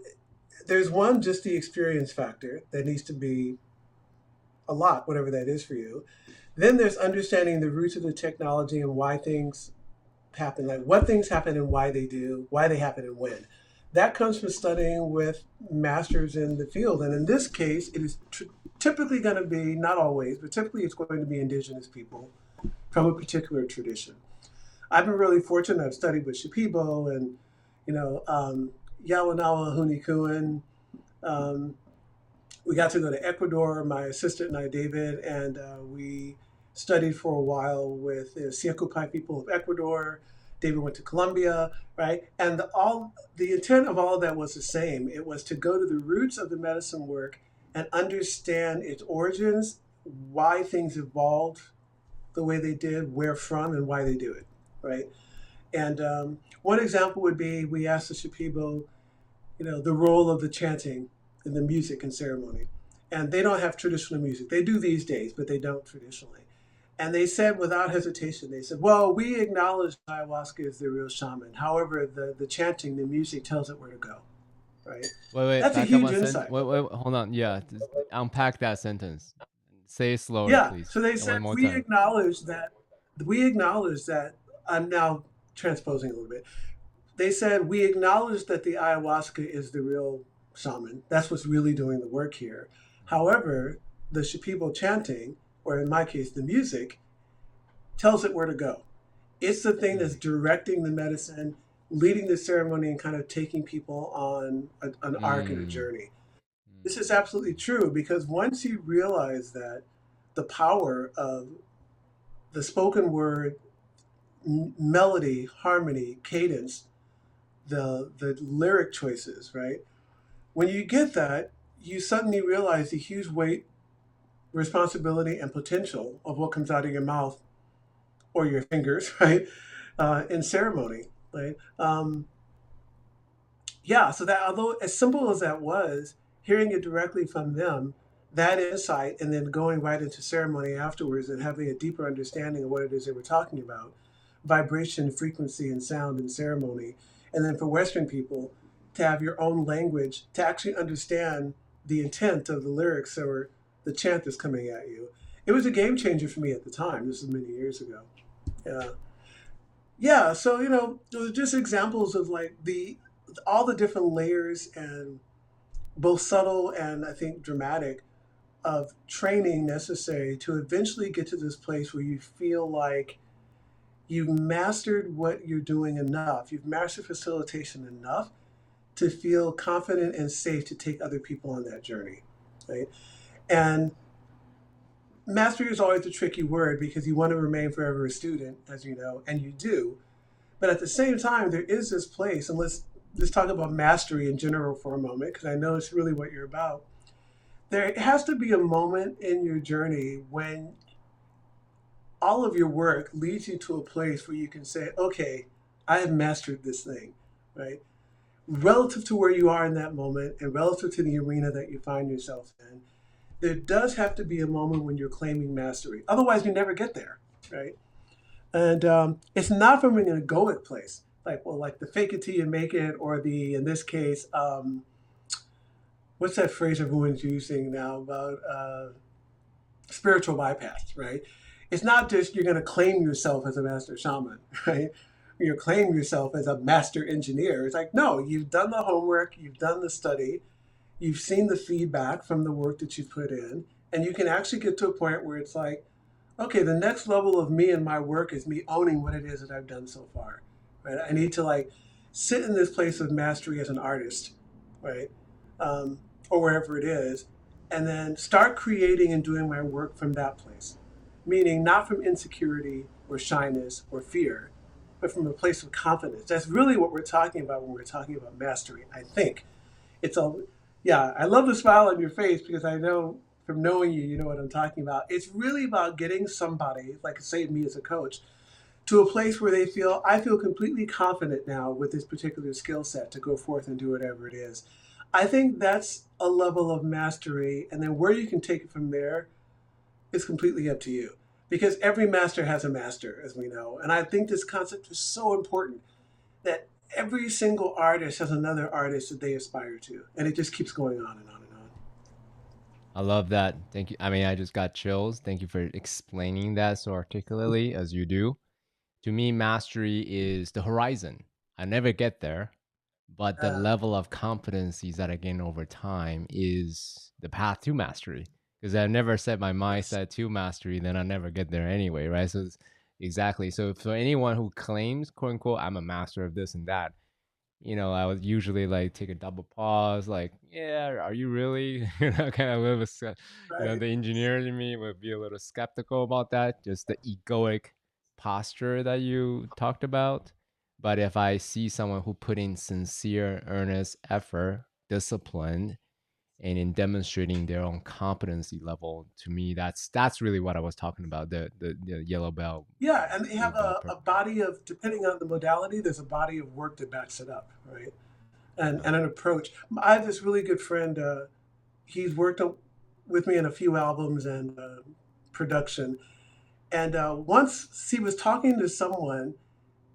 Speaker 2: there's one, just the experience factor that needs to be a lot, whatever that is for you. Then there's understanding the roots of the technology and why things happen, like what things happen and why they do, why they happen and when. That comes from studying with masters in the field. And in this case, it is typically going to be, not always, but typically it's going to be indigenous people from a particular tradition. I've been really fortunate. I've studied with Shipibo and, Yawanawa Hunikuan. Um, we got to go to Ecuador, my assistant and I, David, and we studied for a while with the Siakupai people of Ecuador. David went to Colombia, right? And the intent of all of that was the same. It was to go to the roots of the medicine work and understand its origins, why things evolved the way they did, where from, and why they do it, right? And one example would be we asked the Shipibo, the role of the chanting in the music and ceremony. And they don't have traditional music. They do these days, but they don't traditionally. And they said without hesitation, they said, well, we acknowledge ayahuasca is the real shaman. However, the chanting, the music tells it where to go, right?
Speaker 1: Wait, wait,
Speaker 2: That's a
Speaker 1: back up
Speaker 2: huge
Speaker 1: one sentence.
Speaker 2: insight.
Speaker 1: Wait, wait, hold on. Yeah, unpack that sentence. Say it slower,
Speaker 2: Yeah.
Speaker 1: please.
Speaker 2: So they
Speaker 1: And
Speaker 2: said,
Speaker 1: one more time.
Speaker 2: we acknowledge that, I'm now transposing a little bit. They said, we acknowledge that the ayahuasca is the real shaman. That's what's really doing the work here. However, the Shipibo chanting, or in my case, the music, tells it where to go. It's the thing that's
Speaker 1: Mm,
Speaker 2: directing the medicine, leading the ceremony, and kind of taking people on an arc and a
Speaker 1: mm,
Speaker 2: journey. This
Speaker 1: mm,
Speaker 2: is absolutely true because once you realize that the power of the spoken word, melody, harmony, cadence, the lyric choices, right? When you get that, you suddenly realize the huge weight, responsibility, and potential of what comes out of your mouth or your fingers, right? In ceremony, right? Yeah, so that although as simple as that was, hearing it directly from them, that insight, and then going right into ceremony afterwards and having a deeper understanding of what it is they were talking about, vibration, frequency, and sound in ceremony. And then for Western people, to have your own language, to actually understand the intent of the lyrics or the chant that's coming at you. It was a game changer for me at the time. This is many years ago. Yeah. Yeah, so those are just examples of like the all the different layers and both subtle and I think dramatic of training necessary to eventually get to this place where you feel like you've mastered what you're doing enough. You've mastered facilitation enough to feel confident and safe to take other people on that journey, right? And mastery is always a tricky word because you want to remain forever a student, as you know, and you do. But at the same time, there is this place, and let's talk about mastery in general for a moment, because I know it's really what you're about. There has to be a moment in your journey when all of your work leads you to a place where you can say, okay, I have mastered this thing, right? Relative to where you are in that moment and relative to the arena that you find yourself in, there does have to be a moment when you're claiming mastery. Otherwise, you never get there, right? And it's not from an egoic place, like like the fake it till you make it, or the in this case, what's that phrase everyone's using now about spiritual bypass, right? It's not just you're going to claim yourself as a master shaman, right? You're claiming yourself as a master engineer. It's like no, you've done the homework, you've done the study, you've seen the feedback from the work that you've put in, and you can actually get to a point where it's like okay, the next level of me and my work is me owning what it is that I've done so far. Right? I need to like sit in this place of mastery as an artist, right? Um, or wherever it is, and then start creating and doing my work from that place. Meaning not from insecurity or shyness or fear, but from a place of confidence. That's really what we're talking about when we're talking about mastery, I think. It's a yeah, I love the smile on your face because I know from knowing you, you know what I'm talking about. It's really about getting somebody, like say me as a coach, to a place where they feel I feel completely confident now with this particular skill set to go forth and do whatever it is. I think that's a level of mastery, and then where you can take it from there is completely up to you. Because every master has a master, as we know. And I think this concept is so important that every single artist has another artist that they aspire to. And it just keeps going on and on and on.
Speaker 1: I love that. Thank you. I mean, I just got chills. Thank you for explaining that so articulately as you do. To me, mastery is the horizon. I never get there, but the
Speaker 2: Uh,
Speaker 1: level of competencies that I gain over time is the path to mastery. Because I've never set my
Speaker 2: yes.
Speaker 1: mindset to mastery, then I never get there anyway, right? So exactly. So for anyone who claims, quote unquote, I'm a master of this and that, I would usually like take a double pause, like, yeah, are you really? Kind of a little,
Speaker 2: Right.
Speaker 1: the engineer in me would be a little skeptical about that, just the egoic posture that you talked about. But if I see someone who put in sincere, earnest effort, discipline, and in demonstrating their own competency level, to me, that's really what I was talking about. The yellow belt,
Speaker 2: Yeah. And they
Speaker 1: blue
Speaker 2: have
Speaker 1: belt.
Speaker 2: a body of, depending on the modality, there's a body of work that backs it up, right? And an approach. I have this really good friend. He's worked with me in a few albums and production. And once he was talking to someone,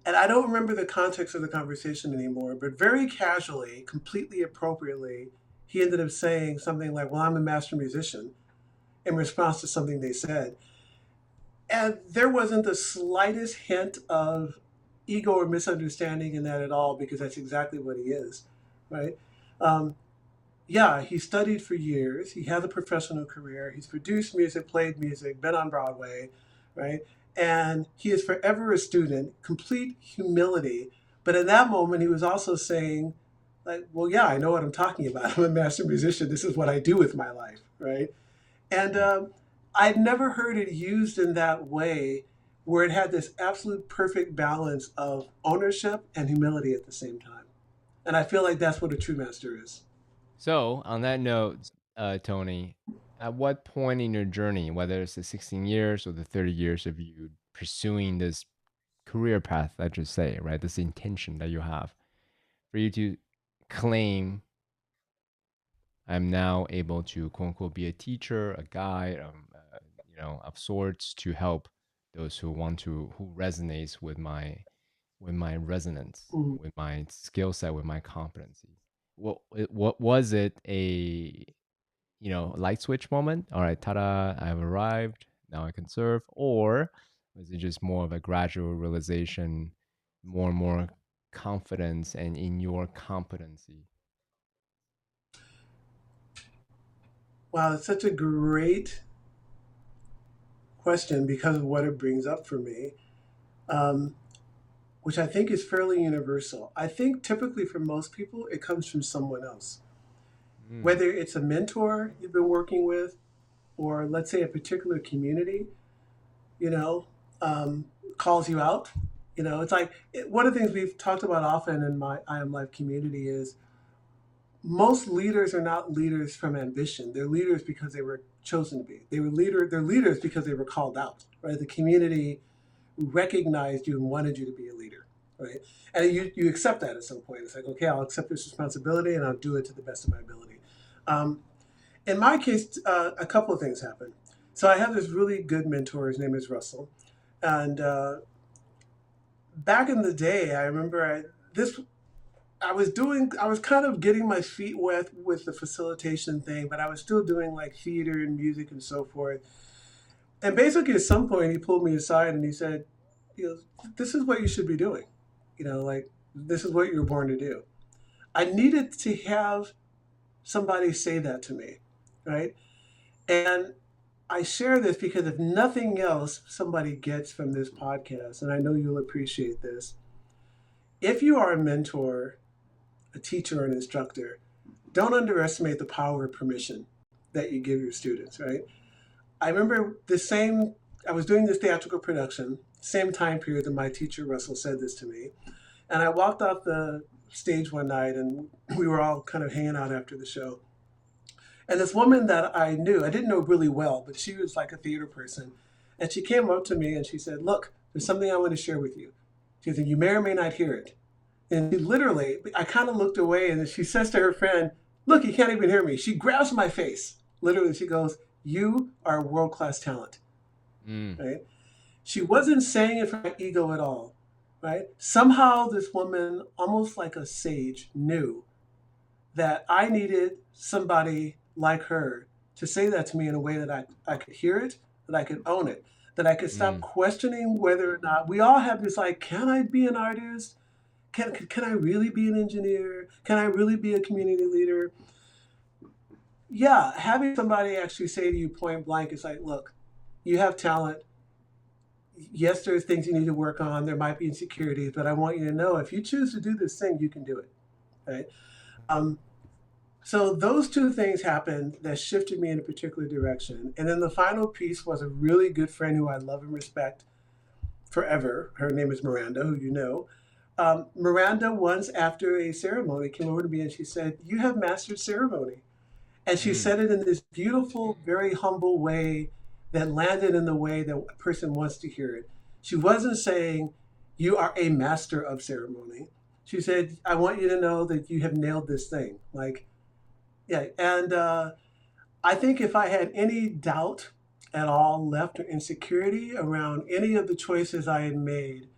Speaker 2: and I don't remember the context of the conversation anymore, but very casually, completely appropriately, he ended up saying something like, well, I'm a master musician in response to something they said. And there wasn't the slightest hint of ego or misunderstanding in that at all, because that's exactly what he is, right? Um, yeah, he studied for years. He has a professional career. He's produced music, played music, been on Broadway, right? And he is forever a student, complete humility. But in that moment, he was also saying, like, well, yeah, I know what I'm talking about. I'm a master musician. This is what I do with my life, right? And
Speaker 1: Mm.
Speaker 2: I'd never heard it used in that way where it had this absolute perfect balance of ownership and humility at the same time. And I feel like that's what a true master is.
Speaker 1: So, on that note, Tony, at what point in your journey, whether it's the 16 years or the 30 years of you pursuing this career path, let's just say, right, this intention that you have, for you to claim, I'm now able to quote unquote be a teacher, a guide, of sorts to help those who want to, who resonates with my resonance,
Speaker 2: Mm.
Speaker 1: with my skill set, with my competency. What was it, a light switch moment? All right, ta-da, I've arrived. Now I can serve. Or was it just more of a gradual realization, more and more confidence and in your competency?
Speaker 2: Wow, it's such a great question because of what it brings up for me, um, which I think is fairly universal. I think typically for most people, it comes from someone else,
Speaker 1: Mm,
Speaker 2: whether it's a mentor you've been working with, or let's say a particular community, you know, calls you out. It's like one of the things we've talked about often in my I Am Life community is most leaders are not leaders from ambition. They're leaders because they were chosen to be. They're leaders because they were called out, right? The community recognized you and wanted you to be a leader, right? And you accept that at some point. It's like, okay, I'll accept this responsibility and I'll do it to the best of my ability. Um, in my case, a couple of things happened. So I have this really good mentor. His name is Russell, and back in the day, I remember this. I was kind of getting my feet wet with the facilitation thing, but I was still doing like theater and music and so forth. And basically, at some point, he pulled me aside and he said, this is what you should be doing. Like, this is what you were born to do. I needed to have somebody say that to me, right? And I share this because if nothing else somebody gets from this podcast, and I know you'll appreciate this, if you are a mentor, a teacher, or an instructor, don't underestimate the power of permission that you give your students, right? I remember I was doing this theatrical production, same time period that my teacher Russell said this to me. And I walked off the stage one night and we were all kind of hanging out after the show. And this woman that I didn't know really well, but she was like a theater person. And she came up to me and she said, look, there's something I want to share with you. She said, you may or may not hear it. And she literally, I kind of looked away and she says to her friend, look, you can't even hear me. She grabs my face. Literally, she goes, you are a world-class talent,
Speaker 1: mm,
Speaker 2: right? She wasn't saying it from my ego at all, right? Somehow this woman, almost like a sage, knew that I needed somebody like her to say that to me in a way that I could hear it, that I could own it, that I could stop
Speaker 1: mm,
Speaker 2: questioning whether or not we all have this like, can I be an artist? Can I really be an engineer? Can I really be a community leader? Yeah, having somebody actually say to you point blank, it's like, look, you have talent. Yes, there's things you need to work on. There might be insecurities, but I want you to know if you choose to do this thing, you can do it. Right. Um, so those two things happened that shifted me in a particular direction. And then the final piece was a really good friend who I love and respect forever. Her name is Miranda, who you know. Miranda, once after a ceremony, came over to me and she said, you have mastered ceremony. And she
Speaker 1: mm,
Speaker 2: said it in this beautiful, very humble way that landed in the way that a person wants to hear it. She wasn't saying, you are a master of ceremony. She said, I want you to know that you have nailed this thing. Like, yeah. And I think if I had any doubt at all left or insecurity around any of the choices I had made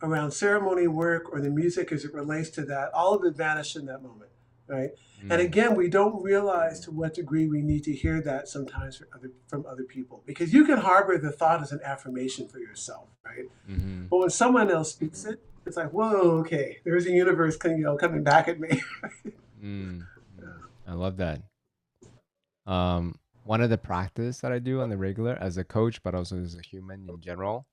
Speaker 2: around ceremony work or the music as it relates to that, all of it vanished in that moment, right? And
Speaker 1: mm,
Speaker 2: again, we don't realize to what degree we need to hear that sometimes from other people, because you can harbor the thought as an affirmation for yourself, right?
Speaker 1: mm,
Speaker 2: But when someone else speaks it, it's like, whoa, okay, there's a universe coming back at me.
Speaker 1: mm, mm. I love that. One of the practice that I do on the regular as a coach, but also as a human in general,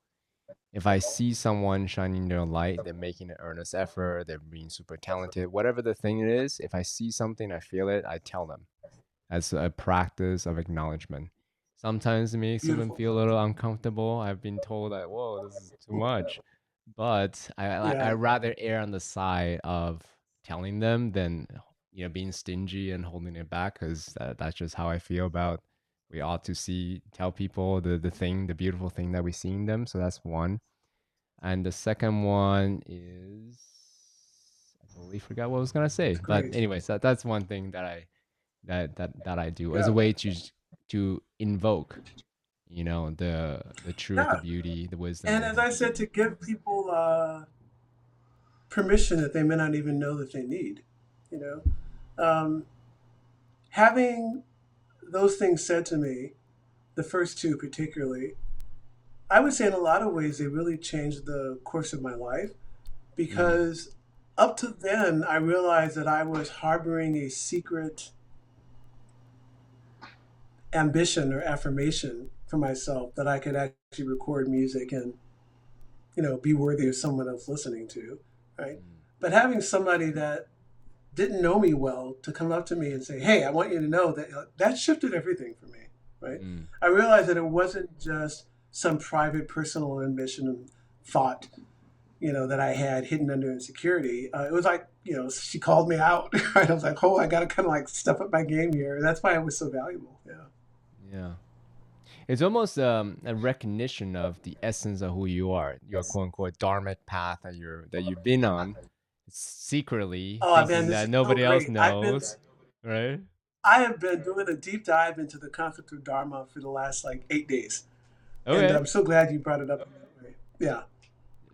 Speaker 1: if I see someone shining their light, they're making an earnest effort, they're being super talented, whatever the thing is, if I see something, I feel it, I tell them as a practice of acknowledgement. Sometimes it makes them
Speaker 2: Beautiful.
Speaker 1: feel a little uncomfortable. I've been told that, whoa, this is too much. But I
Speaker 2: Yeah.
Speaker 1: rather err on the side of telling them than being stingy and holding it back, because that's just how I feel about we ought to tell people the beautiful thing that we see in them. So that's one. And the second one is I totally forgot what I was gonna say.
Speaker 2: That's
Speaker 1: But
Speaker 2: great.
Speaker 1: anyways, that's one thing that I do as
Speaker 2: Yeah.
Speaker 1: a way to invoke, the truth, the
Speaker 2: Yeah.
Speaker 1: beauty, the wisdom
Speaker 2: And
Speaker 1: in
Speaker 2: as
Speaker 1: them.
Speaker 2: I said, to give people permission that they may not even know that they need, you know, um, having those things said to me, the first two particularly, I would say in a lot of ways they really changed the course of my life
Speaker 1: Mm,
Speaker 2: because up to then I realized that I was harboring a secret ambition or affirmation for myself that I could actually record music and be worthy of someone else listening to, right?
Speaker 1: mm,
Speaker 2: But having somebody that didn't know me well to come up to me and say, "Hey, I want you to know that," that shifted everything for me, right?
Speaker 1: mm,
Speaker 2: I realized that it wasn't just some private personal ambition and thought, that I had hidden under insecurity. It was like, she called me out. Right? I was like, oh, I got to kind of like step up my game here. That's why it was so valuable. Yeah.
Speaker 1: yeah. It's almost a recognition of the essence of who you are, your quote unquote dharmic path that you've been on, secretly
Speaker 2: Oh man,
Speaker 1: thinking
Speaker 2: this
Speaker 1: that
Speaker 2: is so
Speaker 1: nobody else
Speaker 2: great.
Speaker 1: knows, right?
Speaker 2: I have been doing a deep dive into the concept of Dharma for the last like 8 days. And
Speaker 1: Okay.
Speaker 2: I'm so glad you brought it up in that way. Yeah.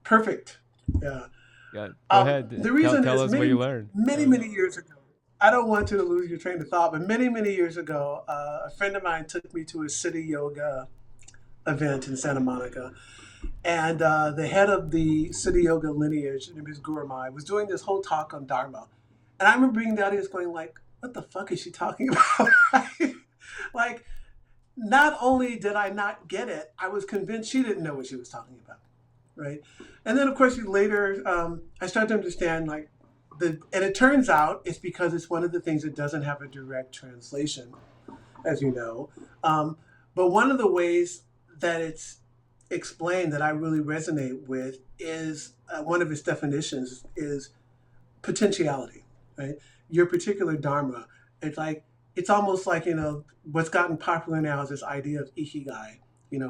Speaker 2: Perfect. Yeah.
Speaker 1: Yeah, go
Speaker 2: The
Speaker 1: ahead. Tell
Speaker 2: reason
Speaker 1: tell
Speaker 2: is
Speaker 1: us what you learned.
Speaker 2: many years ago, I don't want you to lose your train of thought, but many years ago, a friend of mine took me to a city yoga event in Santa Monica. And the head of the city yoga lineage, Ms. Gurumai, was doing this whole talk on Dharma. And I remember being the audience going like, what the fuck is she talking about? Right? Like, not only did I not get it, I was convinced she didn't know what she was talking about, right? And then, of course, later I started to understand and it turns out it's because it's one of the things that doesn't have a direct translation, as you know. Um, but one of the ways that it's explained that I really resonate with is one of its definitions is potentiality, right? Your particular dharma. It's like it's almost like what's gotten popular now is this idea of ikigai,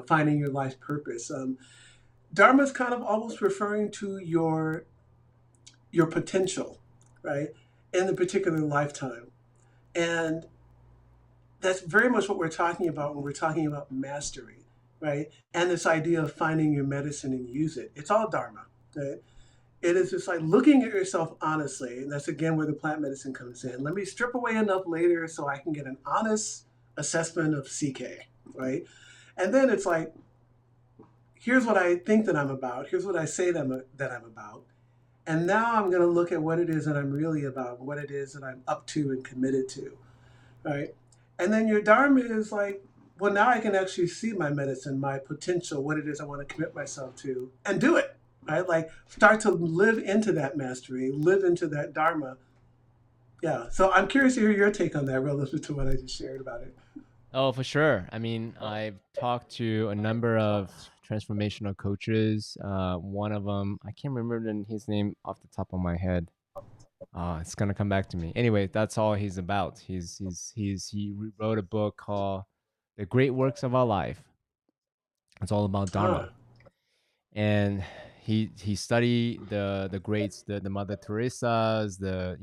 Speaker 2: finding your life's purpose. Dharma is kind of almost referring to your potential, right, in the particular lifetime, and that's very much what we're talking about when we're talking about mastery, right? And this idea of finding your medicine and use it. It's all dharma, right? It is just like looking at yourself honestly, and that's again where the plant medicine comes in. Let me strip away enough later so I can get an honest assessment of CK, right? And then it's like, here's what I think that I'm about. Here's what I say that I'm about. And now I'm going to look at what it is that I'm really about, what it is that I'm up to and committed to, right? And then your dharma is like, well, now I can actually see my medicine, my potential, what it is I want to commit myself to, and do it, right? Like start to live into that mastery, live into that dharma. Yeah. So I'm curious to hear your take on that relative to what I just shared about it.
Speaker 1: Oh, for sure. I mean, I've talked to a number of transformational coaches. One of them, I can't remember his name off the top of my head. It's gonna come back to me. Anyway, that's all he's about. He wrote a book called "The Great Works of Our Life." It's all about
Speaker 2: Huh.
Speaker 1: Dharma, and he studied the greats, the Mother Teresa's, the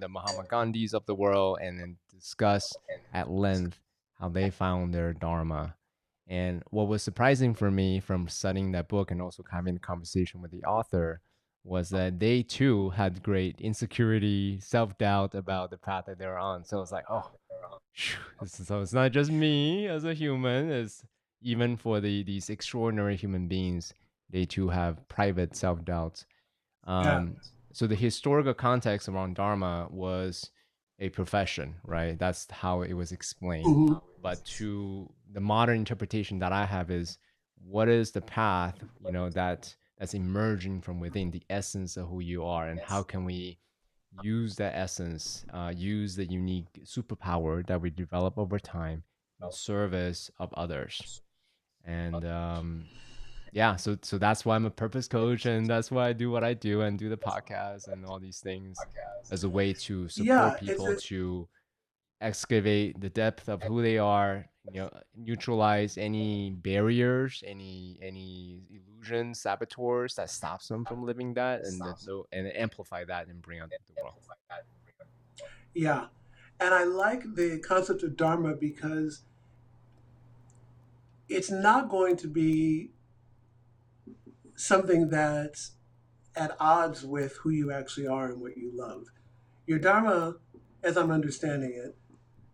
Speaker 1: Mahatma Gandhis of the world, and then discuss at length how they found their dharma. And what was surprising for me from studying that book and also having a conversation with the author was that they too had great insecurity, self doubt about the path that they're on. So it's like, oh, so it's not just me as a human, it's even for these extraordinary human beings, they too have private self-doubts.
Speaker 2: Yeah.
Speaker 1: um, so the historical context around dharma was a profession, right? That's how it was explained.
Speaker 2: Hmm.
Speaker 1: But to the modern interpretation that I have is, what is the path, that's emerging from within the essence of who you are, and how can we use that essence, use the unique superpower that we develop over time in service of others. And yeah, so that's why I'm a purpose coach, and that's why I do what I do and do the podcast and all these things as a way to support
Speaker 2: Yeah, it's
Speaker 1: people
Speaker 2: a,
Speaker 1: to excavate the depth of who they are, neutralize any barriers, any illusions, saboteurs that stops them from living that, and amplify that and bring out the world.
Speaker 2: yeah. And I like the concept of Dharma because it's not going to be something that's at odds with who you actually are and what you love. Your Dharma, as I'm understanding it,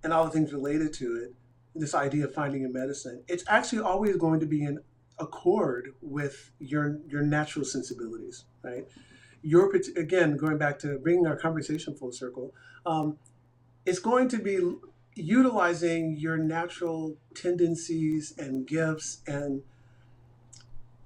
Speaker 2: and all the things related to it, this idea of finding a medicine, it's actually always going to be in accord with your natural sensibilities, right? Your again, going back to bringing our conversation full circle, um, it's going to be utilizing your natural tendencies and gifts and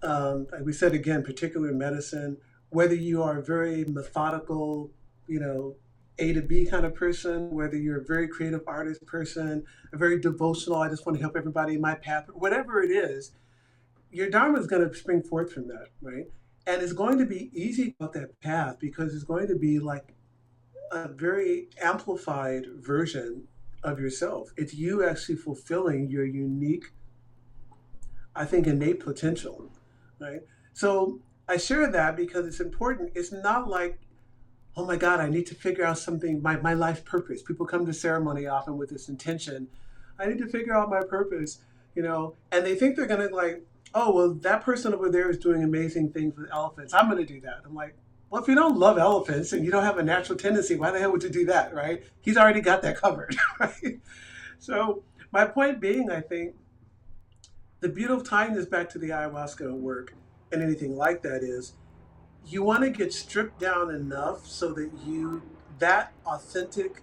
Speaker 2: like we said again, particular medicine, whether you are a very methodical, you know, A to B kind of person, whether you're a very creative artist person, a very devotional, I just want to help everybody in my path, whatever it is, your Dharma is going to spring forth from that, right? And it's going to be easy about that path because it's going to be like a very amplified version of yourself. It's you actually fulfilling your unique, I think, innate potential, right? So I share that because it's important. It's not like, oh my God, I need to figure out something, my life purpose. People come to ceremony often with this intention. I need to figure out my purpose, and they think they're going to like, oh, well, that person over there is doing amazing things with elephants. I'm going to do that. I'm like, well, if you don't love elephants and you don't have a natural tendency, why the hell would you do that, right? He's already got that covered, right? So my point being, I think, the beauty of tying this back to the ayahuasca work and anything like that is you want to get stripped down enough so that that authentic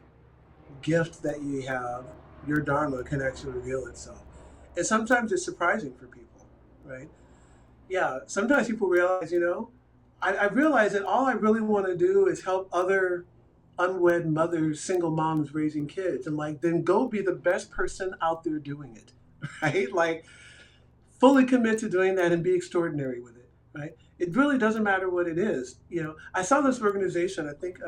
Speaker 2: gift that you have, your dharma, can actually reveal itself. And sometimes it's surprising for people, right? Yeah, sometimes people realize, I realize that all I really want to do is help other unwed mothers, single moms raising kids. And like, then go be the best person out there doing it, right? Like, fully commit to doing that and be extraordinary with it, right? It really doesn't matter what it is. I saw this organization, I think,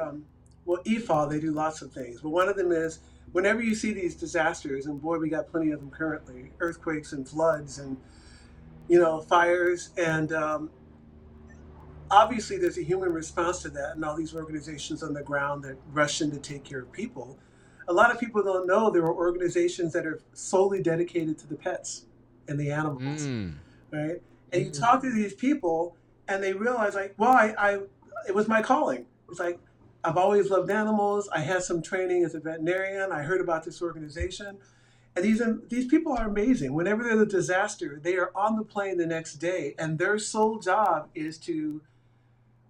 Speaker 2: well, EFA, they do lots of things, but one of them is whenever you see these disasters, and boy, we got plenty of them currently, earthquakes and floods and, fires, and obviously there's a human response to that, and all these organizations on the ground that rush in to take care of people. A lot of people don't know there are organizations that are solely dedicated to the pets and the animals,
Speaker 1: Mm.
Speaker 2: right? And you talk to these people, and they realize, like, well, it was my calling. It's like I've always loved animals. I had some training as a veterinarian. I heard about this organization, and these people are amazing. Whenever there's a disaster, they are on the plane the next day, and their sole job is to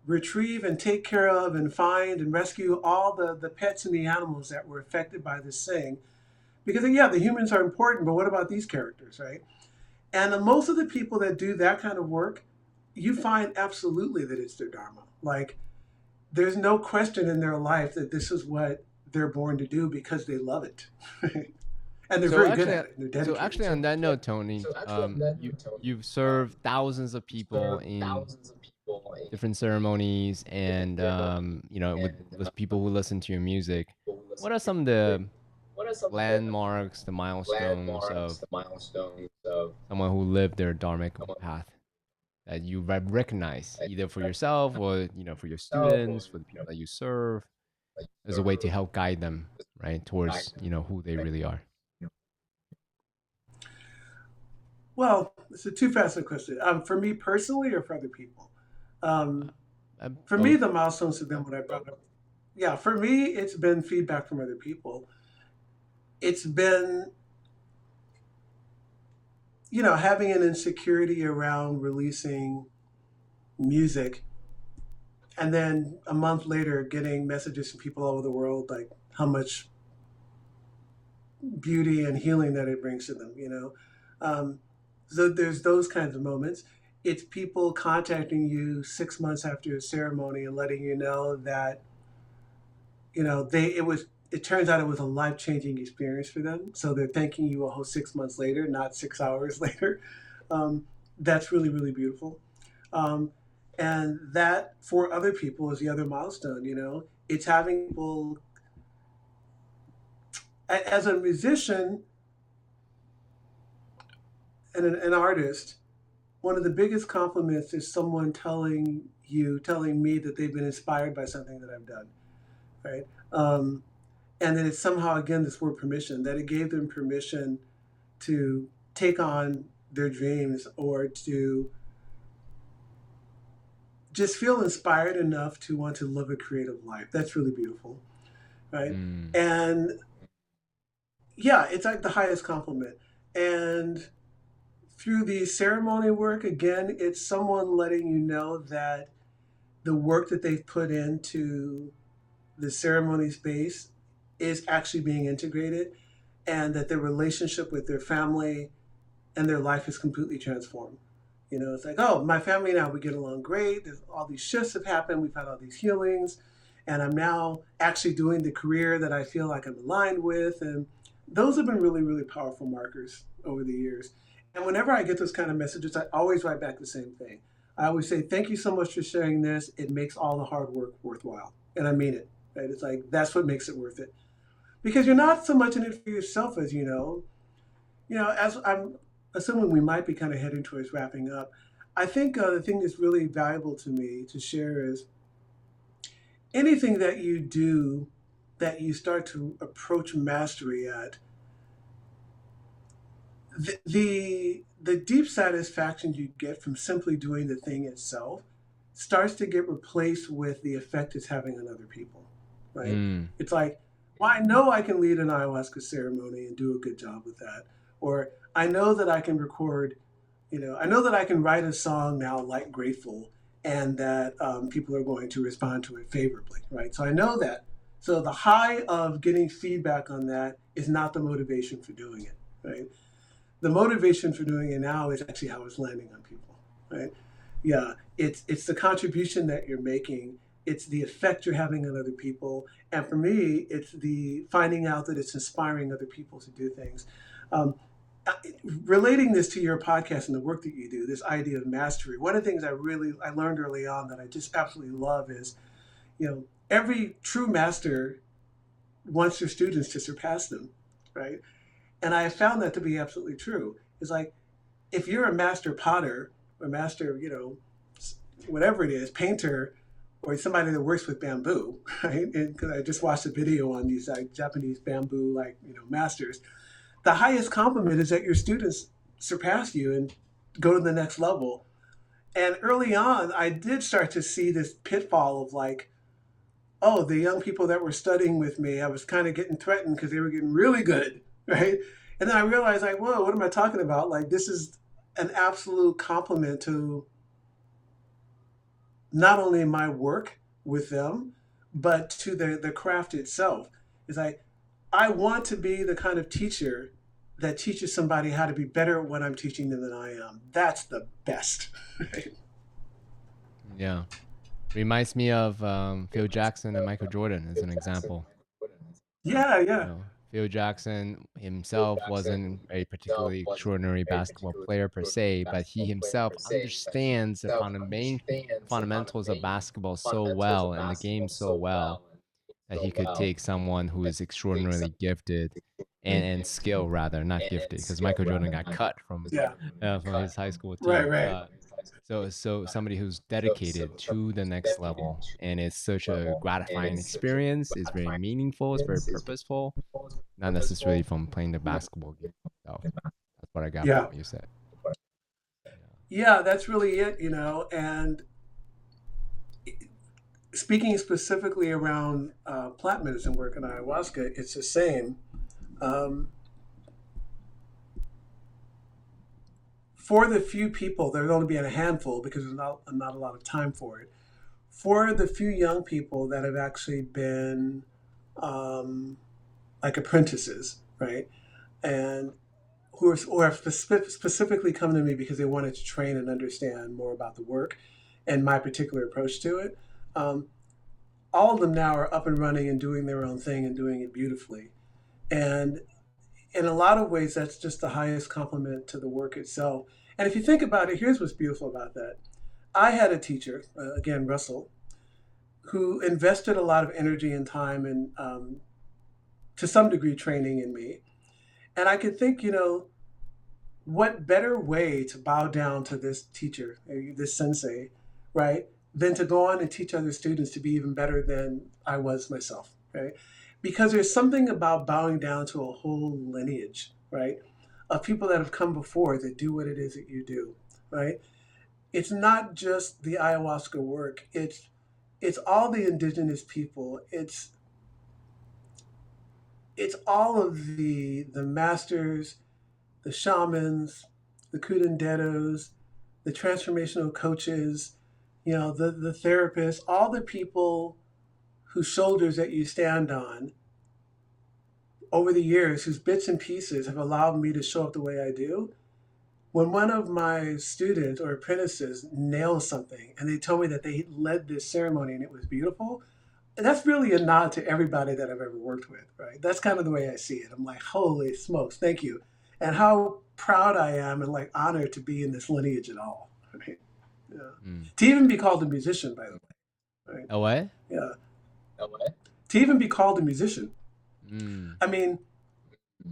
Speaker 2: retrieve and take care of and find and rescue all the pets and the animals that were affected by this thing. Because yeah, the humans are important, but what about these characters, right? And most of the people that do that kind of work, you find absolutely that it's their dharma. Like, there's no question in their life that this is what they're born to do because they love it. And they're
Speaker 1: So
Speaker 2: very good
Speaker 1: actually,
Speaker 2: at it. And they're
Speaker 1: so
Speaker 2: dedicated
Speaker 1: actually,
Speaker 2: to
Speaker 1: on
Speaker 2: it.
Speaker 1: that note, Tony, you've served thousands of people in different ceremonies, and with people who listen to your music. What are some of the landmarks, the milestones of someone who lived their dharmic path that you recognize, either for yourself or for your students, for the people that you serve, as a way to help guide them right towards who they really are?
Speaker 2: Well, it's a two-faceted question. For me personally or for other people? Um, for me,
Speaker 1: Both.
Speaker 2: the milestones have been what I brought up. Yeah, for me, it's been feedback from other people. It's been, having an insecurity around releasing music, and then a month later getting messages from people all over the world like how much beauty and healing that it brings to them, Um, so there's those kinds of moments. It's people contacting you 6 months after a ceremony and letting you know that, it turns out it was a life-changing experience for them. So they're thanking you a whole 6 months later, not 6 hours later. Um, that's really, really beautiful. Um, and that for other people is the other milestone, It's having people, as a musician and an artist, one of the biggest compliments is someone telling me that they've been inspired by something that I've done, right? And then it's somehow, again, this word permission, that it gave them permission to take on their dreams or to just feel inspired enough to want to live a creative life. That's really beautiful, right?
Speaker 1: Mm.
Speaker 2: And yeah, it's like the highest compliment. And through the ceremony work, again, it's someone letting you know that the work that they've put into the ceremony space is actually being integrated, and that their relationship with their family and their life is completely transformed. It's like, oh, my family now, we get along great. There's all these shifts have happened. We've had all these healings, and I'm now actually doing the career that I feel like I'm aligned with. And those have been really, really powerful markers over the years. And whenever I get those kind of messages, I always write back the same thing. I always say, thank you so much for sharing this. It makes all the hard work worthwhile. And I mean it, right? It's like, that's what makes it worth it. Because you're not so much in it for yourself as as I'm assuming we might be kind of heading towards wrapping up. I think the thing that's really valuable to me to share is anything that you do that you start to approach mastery at, the deep satisfaction you get from simply doing the thing itself starts to get replaced with the effect it's having on other people, right?
Speaker 1: Mm.
Speaker 2: It's like, well, I know I can lead an ayahuasca ceremony and do a good job with that, or I know that I can record, I know that I can write a song now like Grateful, and that people are going to respond to it favorably, right? So I know that. So the high of getting feedback on that is not the motivation for doing it, right? The motivation for doing it now is actually how it's landing on people, right? Yeah, it's the contribution that you're making. It's the effect you're having on other people, and for me, it's the finding out that it's inspiring other people to do things. Um, Relating this to your podcast and the work that you do, this idea of mastery. One of the things I learned early on that I just absolutely love is, every true master wants their students to surpass them, right? And I have found that to be absolutely true. It's like, if you're a master potter or master, whatever it is, painter, or somebody that works with bamboo, right? Because I just watched a video on these like Japanese bamboo, masters. The highest compliment is that your students surpass you and go to the next level. And early on, I did start to see this pitfall of like, oh, the young people that were studying with me, I was kind of getting threatened because they were getting really good, right? And then I realized, like, whoa, what am I talking about? Like, this is an absolute compliment to not only my work with them, but to the craft itself. It's like, I want to be the kind of teacher that teaches somebody how to be better at what I'm teaching them than I am. That's the best. Right?
Speaker 1: Yeah. Reminds me of Phil Jackson and Michael Jordan as an example.
Speaker 2: Yeah,
Speaker 1: You
Speaker 2: yeah.
Speaker 1: know, Phil Jackson himself wasn't a particularly extraordinary basketball player per se, but he himself understands the fundamentals of basketball so well and the game so well that he could take someone who is extraordinarily gifted and skill rather, not gifted, because Michael Jordan got cut
Speaker 2: Yeah.
Speaker 1: from his high school
Speaker 2: Right,
Speaker 1: team.
Speaker 2: right.
Speaker 1: So somebody who's dedicated to the next level, and it's such a gratifying experience. It's very meaningful. It's very purposeful. Not necessarily from playing the basketball game itself. That's what I got from
Speaker 2: Yeah.
Speaker 1: what you said.
Speaker 2: Yeah, that's really it, And speaking specifically around plant medicine work in ayahuasca, it's the same. Um, for the few people, there's only been a handful because there's not a lot of time for it. For the few young people that have actually been like apprentices, right? And who have specifically come to me because they wanted to train and understand more about the work and my particular approach to it. Um, all of them now are up and running and doing their own thing and doing it beautifully. And in a lot of ways, that's just the highest compliment to the work itself. And if you think about it, here's what's beautiful about that. I had a teacher, again, Russell, who invested a lot of energy and time and, to some degree, training in me. And I could think, what better way to bow down to this teacher, this sensei, right, than to go on and teach other students to be even better than I was myself, right? Because there's something about bowing down to a whole lineage, right, of people that have come before that do what it is that you do, right? It's not just the ayahuasca work. It's all the indigenous people. It's all of the masters, the shamans, the curanderos, the transformational coaches, the therapists, all the people whose shoulders that you stand on over the years, whose bits and pieces have allowed me to show up the way I do. When one of my students or apprentices nails something and they told me that they led this ceremony and it was beautiful, that's really a nod to everybody that I've ever worked with, right? That's kind of the way I see it. I'm like, holy smokes, thank you. And how proud I am and like honored to be in this lineage at all. Right? Yeah. To even be called a musician, by the way. Right?
Speaker 1: A what?
Speaker 2: Yeah. To even be called a musician. I mean,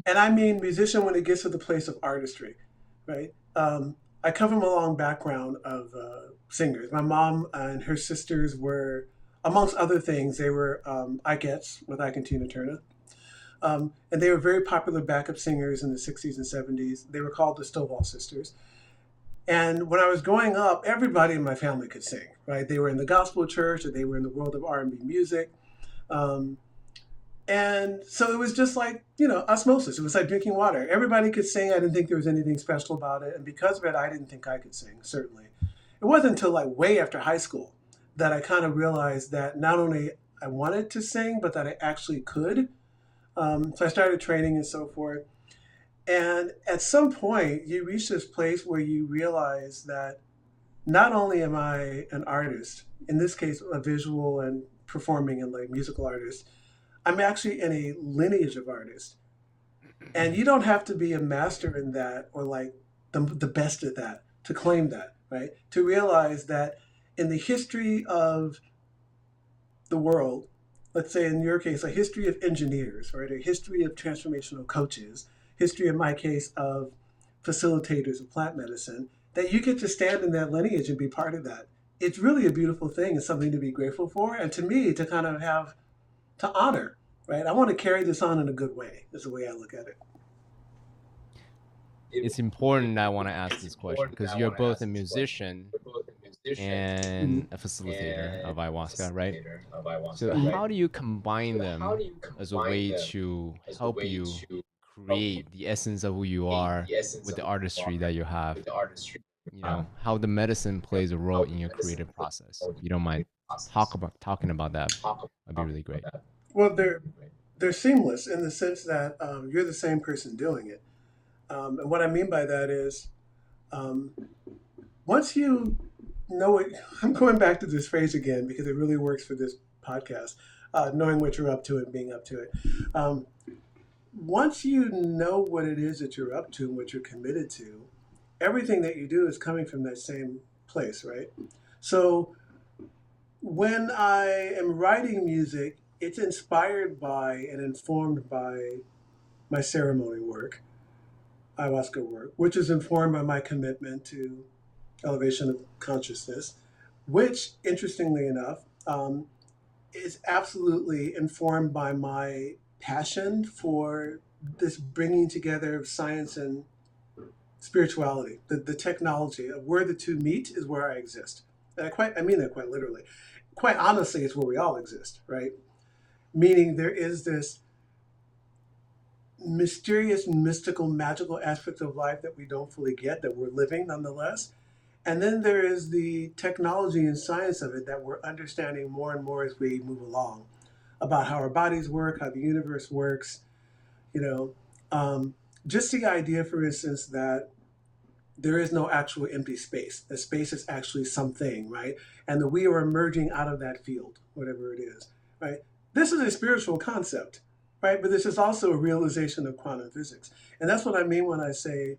Speaker 2: and I mean musician when it gets to the place of artistry, right? I come from a long background of singers. My mom and her sisters were, amongst other things, they were Ikettes with Ike and Tina Turner. And they were very popular backup singers in the 60s and 70s. They were called the Stovall Sisters. And when I was growing up, everybody in my family could sing, right? They were in the gospel church or they were in the world of R&B music. Um, and so it was just like, osmosis. It was like drinking water. Everybody could sing. I didn't think there was anything special about it. And because of it, I didn't think I could sing, certainly. It wasn't until like way after high school that I kind of realized that not only I wanted to sing, but that I actually could. So I started training and so forth. And at some point, you reach this place where you realize that not only am I an artist, in this case, a visual and performing and like musical artist, I'm actually in a lineage of artists. And you don't have to be a master in that or like the best at that to claim that, right? To realize that in the history of the world, let's say in your case, a history of engineers, right? A history of transformational coaches, history in my case of facilitators of plant medicine, that you get to stand in that lineage and be part of that. It's really a beautiful thing and something to be grateful for. And to me, to kind of have to honor, right? I want to carry this on in a good way, is the way I look at it.
Speaker 1: It's important I want to ask this question because you're both a musician and a facilitator of ayahuasca, right? So how do you combine them as a way to help you create the essence of who you are with the artistry that you have? How the medicine plays a role in your creative process. If you don't mind talking about that, that'd be really great.
Speaker 2: Well, they're seamless in the sense that you're the same person doing it. And what I mean by that is um, once you know it, I'm going back to this phrase again because it really works for this podcast, knowing what you're up to and being up to it. Um, Once you know what it is that you're up to and what you're committed to, everything that you do is coming from that same place, right? So when I am writing music, it's inspired by and informed by my ceremony work, ayahuasca work, which is informed by my commitment to elevation of consciousness, which, interestingly enough, is absolutely informed by my passion for this bringing together of science and spirituality, the technology of where the two meet is where I exist. And I mean that quite literally. Quite honestly, it's where we all exist, right? Meaning there is this mysterious, mystical, magical aspect of life that we don't fully get, that we're living nonetheless. And then there is the technology and science of it that we're understanding more and more as we move along about how our bodies work, how the universe works, you know. Um, just the idea, for instance, that there is no actual empty space. The space is actually something, right? And that we are emerging out of that field, whatever it is, right? This is a spiritual concept, right? But this is also a realization of quantum physics. And that's what I mean when I say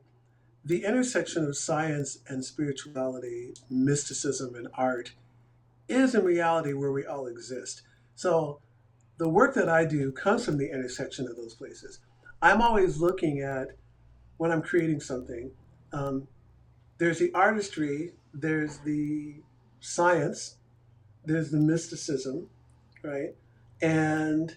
Speaker 2: the intersection of science and spirituality, mysticism and art is in reality where we all exist. So the work that I do comes from the intersection of those places. I'm always looking at when I'm creating something. Um, there's the artistry, there's the science, there's the mysticism, right? And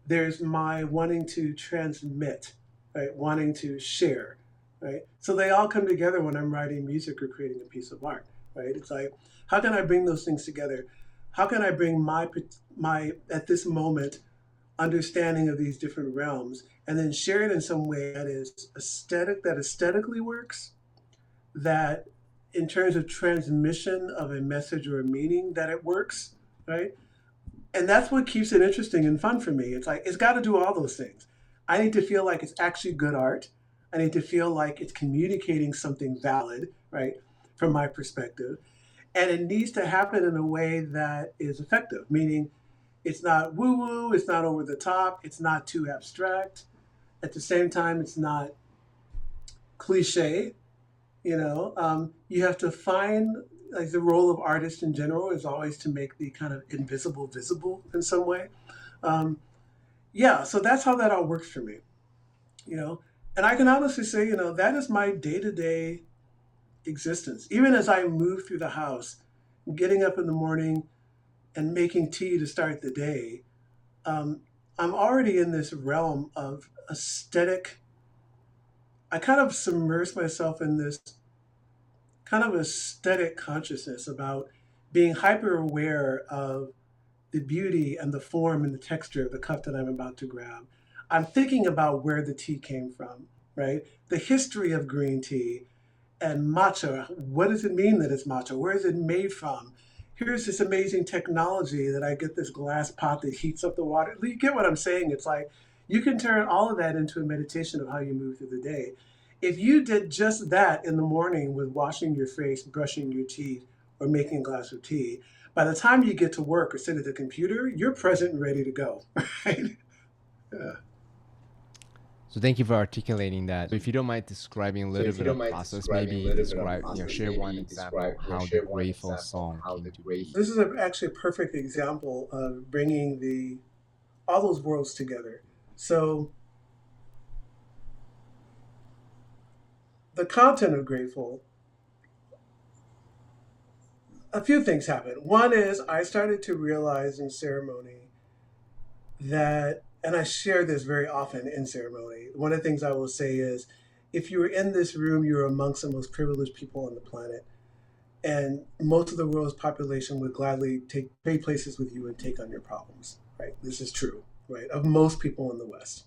Speaker 2: there's my wanting to transmit, right? Wanting to share, right? So they all come together when I'm writing music or creating a piece of art, right? It's like, how can I bring those things together? How can I bring my at this moment understanding of these different realms and then share it in some way that is aesthetic, that aesthetically works, that in terms of transmission of a message or a meaning that it works, right? And that's what keeps it interesting and fun for me. It's like it's got to do all those things. I need to feel like it's actually good art. I need to feel like it's communicating something valid, right, from my perspective. And it needs to happen in a way that is effective, meaning it's not woo woo, it's not over the top, it's not too abstract. At the same time, it's not cliche. You have to find, like, the role of artist in general is always to make the kind of invisible visible in some way. Um, yeah, so that's how that all works for me, you know. And I can honestly say, that is my day to day existence. Even as I move through the house, getting up in the morning and making tea to start the day, um, I'm already in this realm of aesthetic. I kind of submerge myself in this kind of aesthetic consciousness about being hyper aware of the beauty and the form and the texture of the cup that I'm about to grab. I'm thinking about where the tea came from, right? The history of green tea and matcha. What does it mean that it's matcha? Where is it made from? Here's this amazing technology that I get this glass pot that heats up the water. You get what I'm saying? It's like you can turn all of that into a meditation of how you move through the day. If you did just that in the morning with washing your face, brushing your teeth, or making a glass of tea, by the time you get to work or sit at the computer, you're present and ready to go, right? Yeah.
Speaker 1: So thank you for articulating that. So if you don't mind describing a little bit of process, maybe describe, share one example how the grateful song came to be.
Speaker 2: This is actually a perfect example of bringing all those worlds together. So the content of Grateful, a few things happened. One is I started to realize in ceremony that, and I share this very often in ceremony, one of the things I will say is if you were in this room, you're amongst the most privileged people on the planet. And most of the world's population would gladly trade places with you and take on your problems, right? This is true, right, of most people in the West.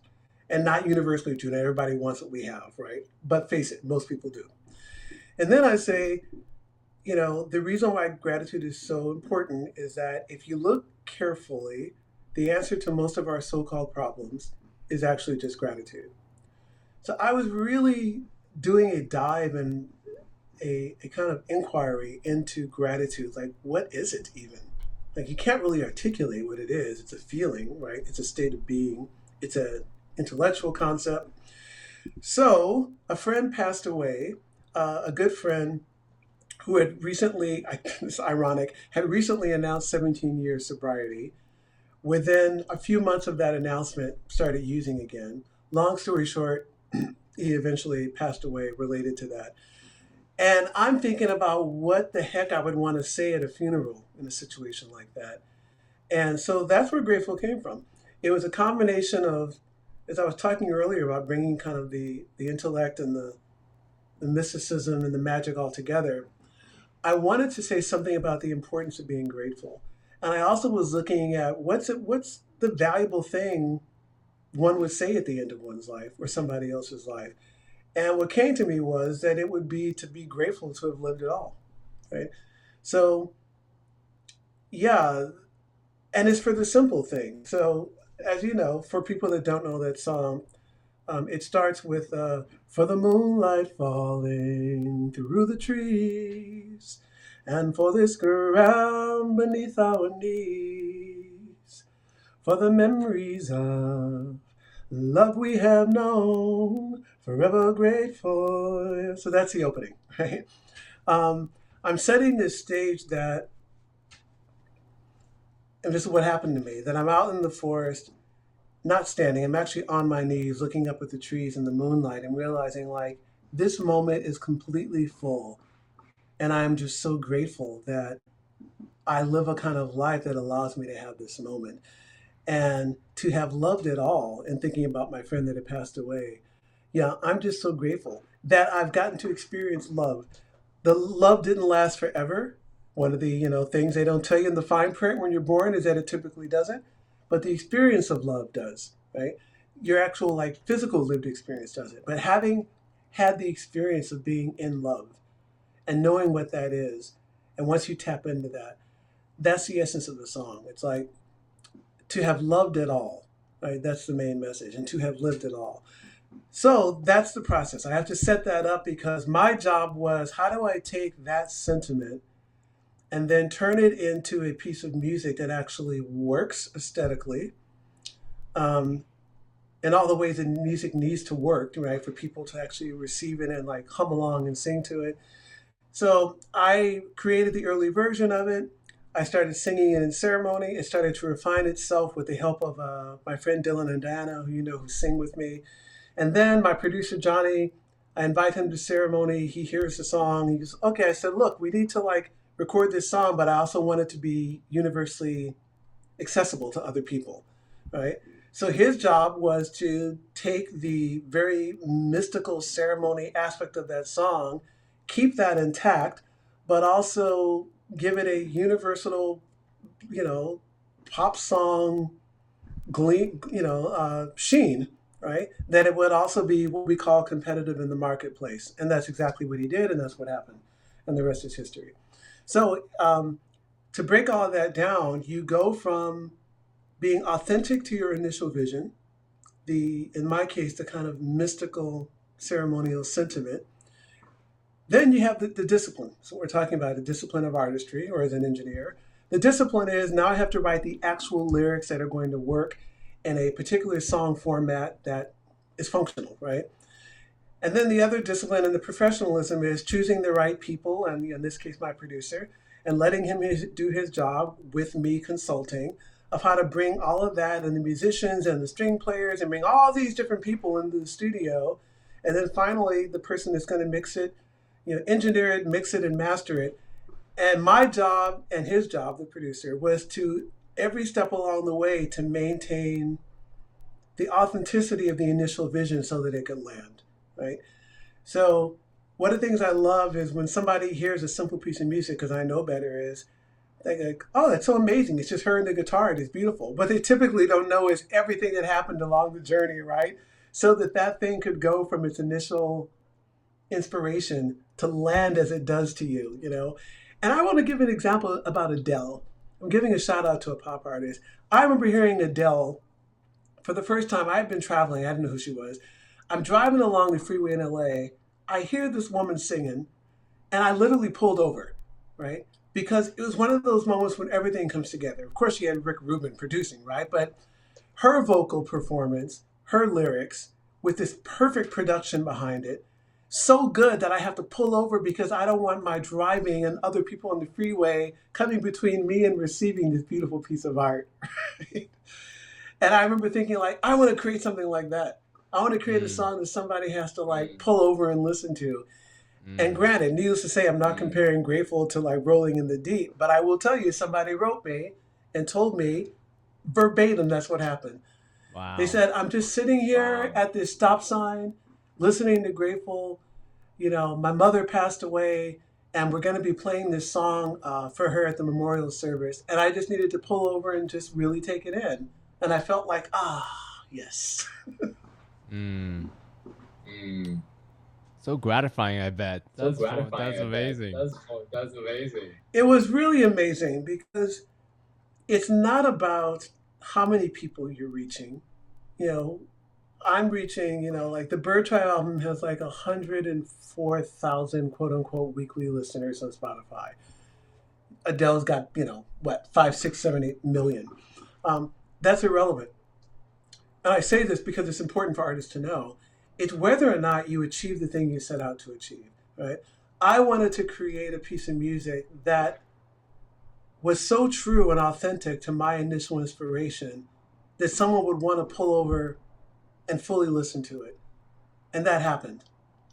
Speaker 2: And not universally true. Not everybody wants what we have, right? But face it, most people do. And then I say, the reason why gratitude is so important is that if you look carefully, the answer to most of our so called problems is actually just gratitude. So I was really doing a dive and a kind of inquiry into gratitude. Like, what is it even? Like, you can't really articulate what it is. It's a feeling, right? It's a state of being. It's an intellectual concept. So a friend passed away, a good friend who had recently, it's ironic, had recently announced 17 years sobriety. Within a few months of that announcement, started using again. Long story short, he eventually passed away related to that. And I'm thinking about what the heck I would want to say at a funeral in a situation like that. And so that's where Grateful came from. It was a combination of, as I was talking earlier about bringing kind of the intellect and the mysticism and the magic all together, I wanted to say something about the importance of being grateful. And I also was looking at what's the valuable thing one would say at the end of one's life or somebody else's life. And what came to me was that it would be to be grateful to have lived it all, right? So, yeah, and it's for the simple thing. So, as you know, for people that don't know that song, It starts with for the moonlight falling through the trees, and for this ground beneath our knees, for the memories of love we have known, forever grateful. So that's the opening, right? Um, I'm setting this stage that, and this is what happened to me, that I'm out in the forest, not standing, I'm actually on my knees looking up at the trees in the moonlight and realizing like this moment is completely full. And I'm just so grateful that I live a kind of life that allows me to have this moment and to have loved it all and thinking about my friend that had passed away. Yeah, I'm just so grateful that I've gotten to experience love. The love didn't last forever. One of the things they don't tell you in the fine print when you're born is that it typically doesn't, but the experience of love does, right? Your actual like physical lived experience doesn't. But having had the experience of being in love and knowing what that is, and once you tap into that, that's the essence of the song. It's like to have loved it all, right? That's the main message, and to have lived it all. So that's the process. I have to set that up because my job was how do I take that sentiment and then turn it into a piece of music that actually works aesthetically, um, in all the ways that music needs to work, right? For people to actually receive it and like hum along and sing to it. So I created the early version of it. I started singing it in ceremony. It started to refine itself with the help of my friend Dylan and Diana, who who sing with me. And then my producer Johnny, I invite him to ceremony. He hears the song. He goes, "Okay." I said, "Look, we need to like record this song, but I also want it to be universally accessible to other people, right?" So his job was to take the very mystical ceremony aspect of that song, keep that intact, but also give it a universal, you know, pop song gleam, sheen, right? That it would also be what we call competitive in the marketplace, and that's exactly what he did, and that's what happened, and the rest is history. So to break all of that down, you go from being authentic to your initial vision, the in my case the kind of mystical ceremonial sentiment. Then you have the discipline. So we're talking about the discipline of artistry, or as an engineer, the discipline is now I have to write the actual lyrics that are going to work in a particular song format that is functional, right? And then the other discipline and the professionalism is choosing the right people, and in this case, my producer, and letting him do his job with me consulting of how to bring all of that and the musicians and the string players and bring all these different people into the studio. And then finally, the person that's going to mix it, engineer it, mix it, and master it. And my job and his job, the producer, was to every step along the way to maintain the authenticity of the initial vision so that it could land, right? So one of the things I love is when somebody hears a simple piece of music, because I know better, is they go, "Oh, that's so amazing. It's just her and the guitar. It is beautiful." What they typically don't know is everything that happened along the journey, right? So that that thing could go from its initial inspiration to land as it does to you. And I want to give an example about Adele. I'm giving a shout out to a pop artist. I remember hearing Adele for the first time. I had been traveling. I didn't know who she was. I'm driving along the freeway in LA. I hear this woman singing, and I literally pulled over, right? Because it was one of those moments when everything comes together. Of course, she had Rick Rubin producing, right? But her vocal performance, her lyrics, with this perfect production behind it, so good that I have to pull over because I don't want my driving and other people on the freeway coming between me and receiving this beautiful piece of art. Right? And I remember thinking, like, I want to create something like that. I want to create a
Speaker 1: Mm,
Speaker 2: song that somebody has to like pull over and listen to. And
Speaker 1: mm.
Speaker 2: granted, needless to say, I'm not comparing Grateful to like Rolling in the Deep, but I will tell you, somebody wrote me and told me verbatim that's what happened. They
Speaker 1: Wow.
Speaker 2: said, "I'm just sitting here at this stop sign listening to Grateful. My mother passed away, and we're going to be playing this song for her at the memorial service. And I just needed to pull over and just really take it in." And I felt like, yes.
Speaker 1: Mm.
Speaker 2: Mm.
Speaker 1: So gratifying, I bet.
Speaker 2: So
Speaker 1: That's
Speaker 2: gratifying, I bet.
Speaker 1: amazing.
Speaker 2: That's amazing. It was really amazing because it's not about how many people you're reaching. You know, I'm reaching, like the Bird Tribe album has like 104,000 quote unquote weekly listeners on Spotify. Adele's got, what, 5, 6, 7, 8 million. That's irrelevant. And I say this because it's important for artists to know. It's whether or not you achieve the thing you set out to achieve, right? I wanted to create a piece of music that was so true and authentic to my initial inspiration that someone would want to pull over and fully listen to it. And that happened,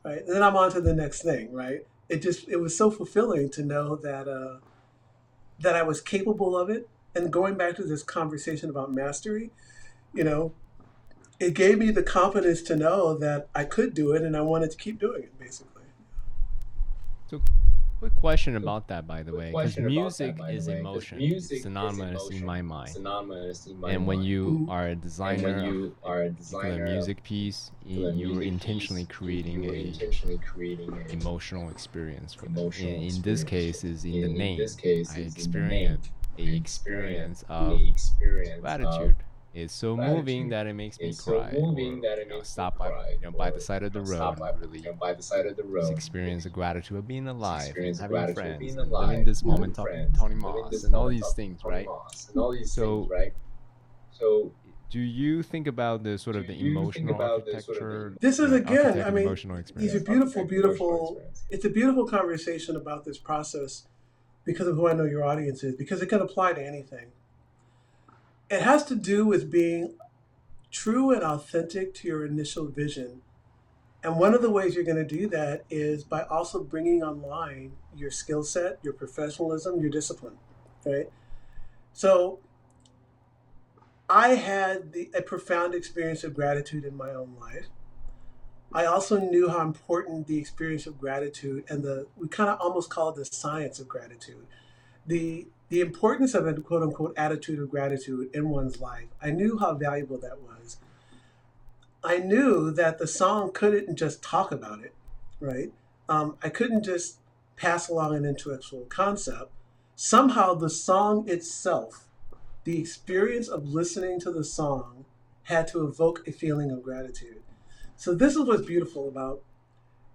Speaker 2: right? And then I'm on to the next thing, right? It was so fulfilling to know that I was capable of it. And going back to this conversation about mastery, you know, it gave me the confidence to know that I could do it and I wanted to keep doing it, basically.
Speaker 1: So, quick question about that, by the way, because music is emotion. It's synonymous in my mind. And when you
Speaker 2: Mhm.
Speaker 1: are a designer of a particular music piece, you're intentionally creating a emotional experience for them. In this case, is in the name. I experienced a experience of gratitude. It's so moving that it makes me cry, or stop by the side of the road and really just experience the gratitude of being alive and having friends and living this moment, talking to Tony Moss and all these things, right? So, do you think about the sort of the emotional architecture,
Speaker 2: This is again,
Speaker 1: architect emotional
Speaker 2: these are
Speaker 1: experience?
Speaker 2: beautiful, beautiful. It's a beautiful conversation about this process because of who I know your audience is, because it can apply to anything. It has to do with being true and authentic to your initial vision. And one of the ways you're going to do that is by also bringing online your skill set, your professionalism, your discipline, right? So I had a profound experience of gratitude in my own life. I also knew how important the experience of gratitude and we kind of almost call it the science of gratitude, the importance of a quote unquote attitude of gratitude in one's life. I knew how valuable that was. I knew that the song couldn't just talk about it, right? I couldn't just pass along an intellectual concept. Somehow, the song itself, the experience of listening to the song, had to evoke a feeling of gratitude. So, this is what's beautiful about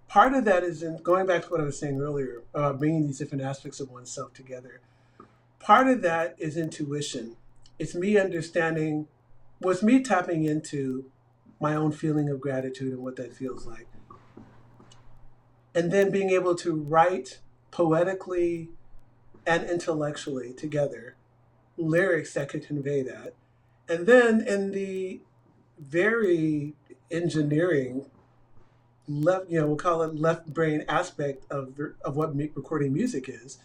Speaker 2: part of that is in going back to what I was saying earlier about bringing these different aspects of oneself together. Part of that is intuition. It's me understanding, was me tapping into my own feeling of gratitude and what that feels like. And then being able to write poetically and intellectually together lyrics that could convey that. And then in the very engineering left, we'll call it left brain aspect of what recording music is,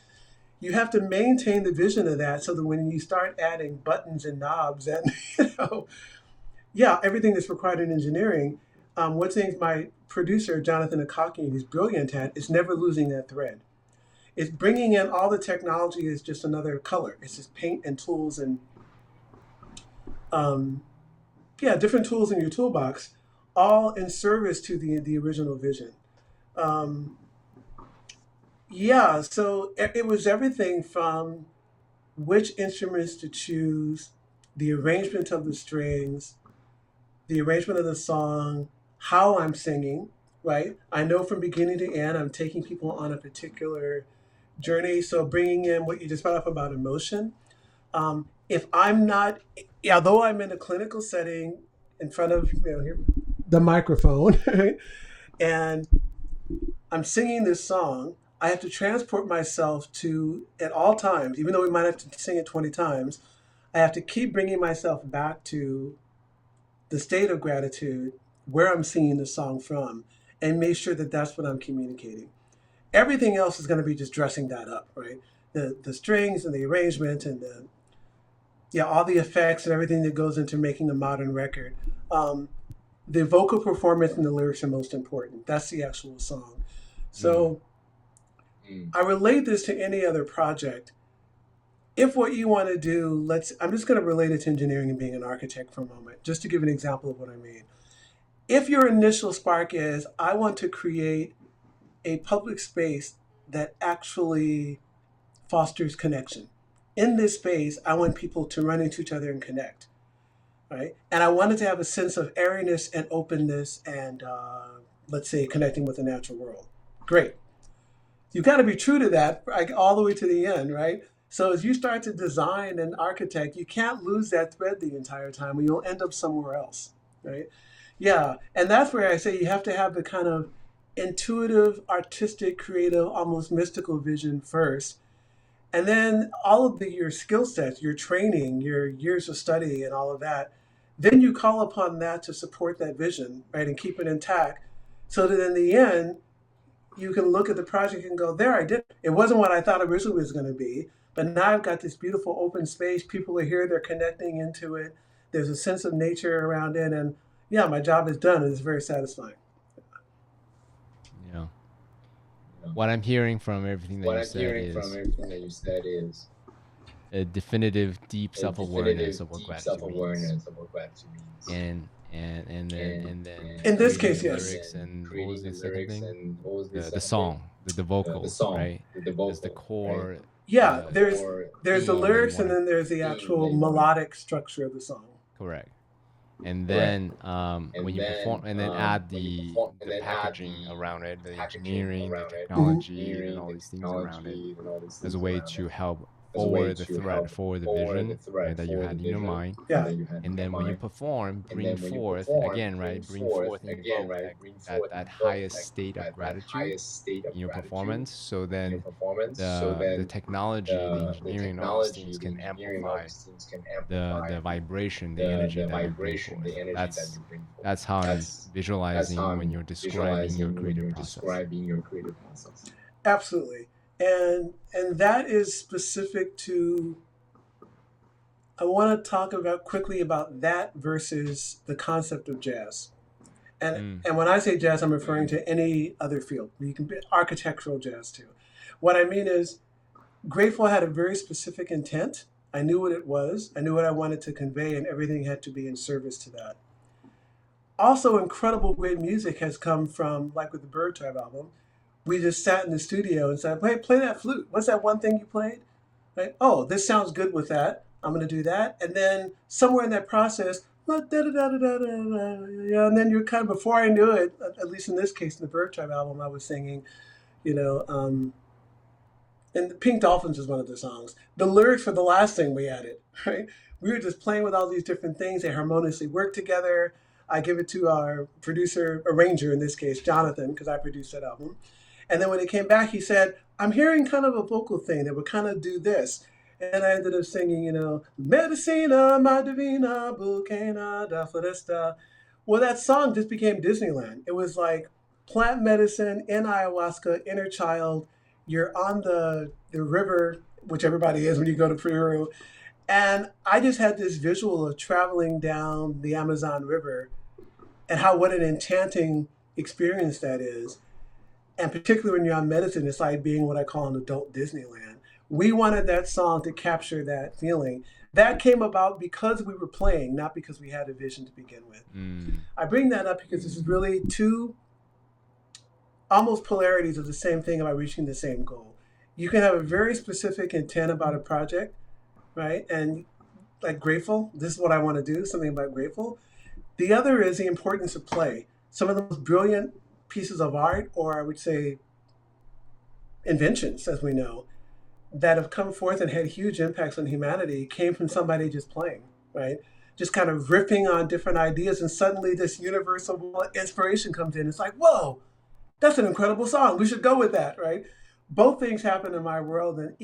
Speaker 2: you have to maintain the vision of that so that when you start adding buttons and knobs and everything that's required in engineering, what's named my producer Jonathan Akaki, who's brilliant at, is never losing that thread. It's bringing in all the technology is just another color. It's just paint and tools and um, different tools in your toolbox, all in service to the original vision. Um, so it was everything from which instruments to choose, the arrangement of the strings, the arrangement of the song, how I'm singing, right? I know from beginning to end, I'm taking people on a particular journey. So bringing in what you just brought up about emotion. If I'm not, although I'm in a clinical setting in front of the microphone, right? And I'm singing this song, I have to transport myself to, at all times, even though we might have to sing it 20 times, I have to keep bringing myself back to the state of gratitude where I'm singing the song from and make sure that that's what I'm communicating. Everything else is going to be just dressing that up, right? The strings and the arrangement and all the effects and everything that goes into making a modern record. The vocal performance and the lyrics are most important. That's the actual song. So I relate this to any other project. If what you want to do, I'm just going to relate it to engineering and being an architect for a moment, just to give an example of what I mean. If your initial spark is, I want to create a public space that actually fosters connection. In this space, I want people to run into each other and connect. right? And I wanted to have a sense of airiness and openness and, let's say, connecting with the natural world. Great. You've got to be true to that, like, all the way to the end, right? So as you start to design and architect, you can't lose that thread the entire time, or you'll end up somewhere else, right? Yeah, and that's where I say you have to have the kind of intuitive, artistic, creative, almost mystical vision first, and then all of your skill sets, your training, your years of study, and all of that. Then you call upon that to support that vision, right, and keep it intact, so that in the end you can look at the project and go, there, I did it. It wasn't what I thought originally it was going to be, but now I've got this beautiful open space. People are here, they're connecting into it. There's a sense of nature around it. And yeah, my job is done. And it's very satisfying.
Speaker 1: Yeah. What I'm hearing from everything that you said is a definitive deep self-awareness of what gratitude means. And then
Speaker 2: In this
Speaker 1: creating
Speaker 2: case,
Speaker 1: the
Speaker 2: yes.
Speaker 1: lyrics, and what was the second thing? The song, the vocal, right? As the core.
Speaker 2: Yeah, there's the
Speaker 1: theme
Speaker 2: lyrics,
Speaker 1: that you
Speaker 2: and then there's the actual melodic structure of the song.
Speaker 1: correct. And then when you perform, and then add the packaging around it, the engineering, the technology, and all these things around it, as a way to help forward the thread, forward the vision, right, that you had in your mind.
Speaker 2: Yeah.
Speaker 1: And then when you perform, bring forth again, right, bring forth, invoke that highest state of gratitude in your performance. So then the technology, the engineering, and all these things can amplify the vibration, the energy that you bring forth. That's how I'm visualizing when you're describing your creative process.
Speaker 2: Absolutely. And that is specific to, I want to talk about quickly about that versus the concept of jazz. And when I say jazz, I'm referring to any other field. You can be architectural jazz too. What I mean is, Grateful had a very specific intent. I knew what it was. I knew what I wanted to convey, and everything had to be in service to that. Also, incredible great music has come from, like with the Bird Tribe album, we just sat in the studio and said, hey, play that flute. What's that one thing you played? Right? Oh, this sounds good with that. I'm going to do that. And then somewhere in that process, and then you're kind of, before I knew it, at least in this case, in the Bird Tribe album, I was singing, and Pink Dolphins is one of the songs. The lyrics for the last thing we added, right? We were just playing with all these different things. They harmoniously work together. I give it to our producer, arranger in this case, Jonathan, because I produced that album. And then when he came back, he said, I'm hearing kind of a vocal thing that would kind of do this. And I ended up singing, Medicina, my divina, bucana, da floresta. Well, that song just became Disneyland. It was like plant medicine in ayahuasca, inner child. You're on the river, which everybody is when you go to Peru. And I just had this visual of traveling down the Amazon River and what an enchanting experience that is. And particularly when you're on medicine, it's like being what I call an adult Disneyland. We wanted that song to capture that feeling. That came about because we were playing, not because we had a vision to begin with. I bring that up because this is really two almost polarities of the same thing about reaching the same goal. You can have a very specific intent about a project, right? And like Grateful, this is what I want to do, something about Grateful. The other is the importance of play. Some of the most brilliant pieces of art, or I would say inventions, as we know, that have come forth and had huge impacts on humanity came from somebody just playing, right? Just kind of riffing on different ideas, and suddenly this universal inspiration comes in. It's like, whoa, that's an incredible song. We should go with that, right? Both things happen in my world, and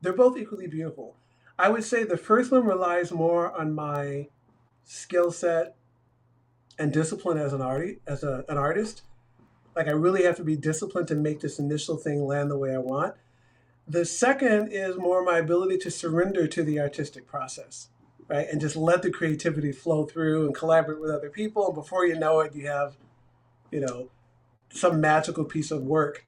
Speaker 2: they're both equally beautiful. I would say the first one relies more on my skill set and discipline as an artist. Like, I really have to be disciplined to make this initial thing land the way I want. The second is more my ability to surrender to the artistic process, right? And just let the creativity flow through and collaborate with other people. And before you know it, you have, some magical piece of work,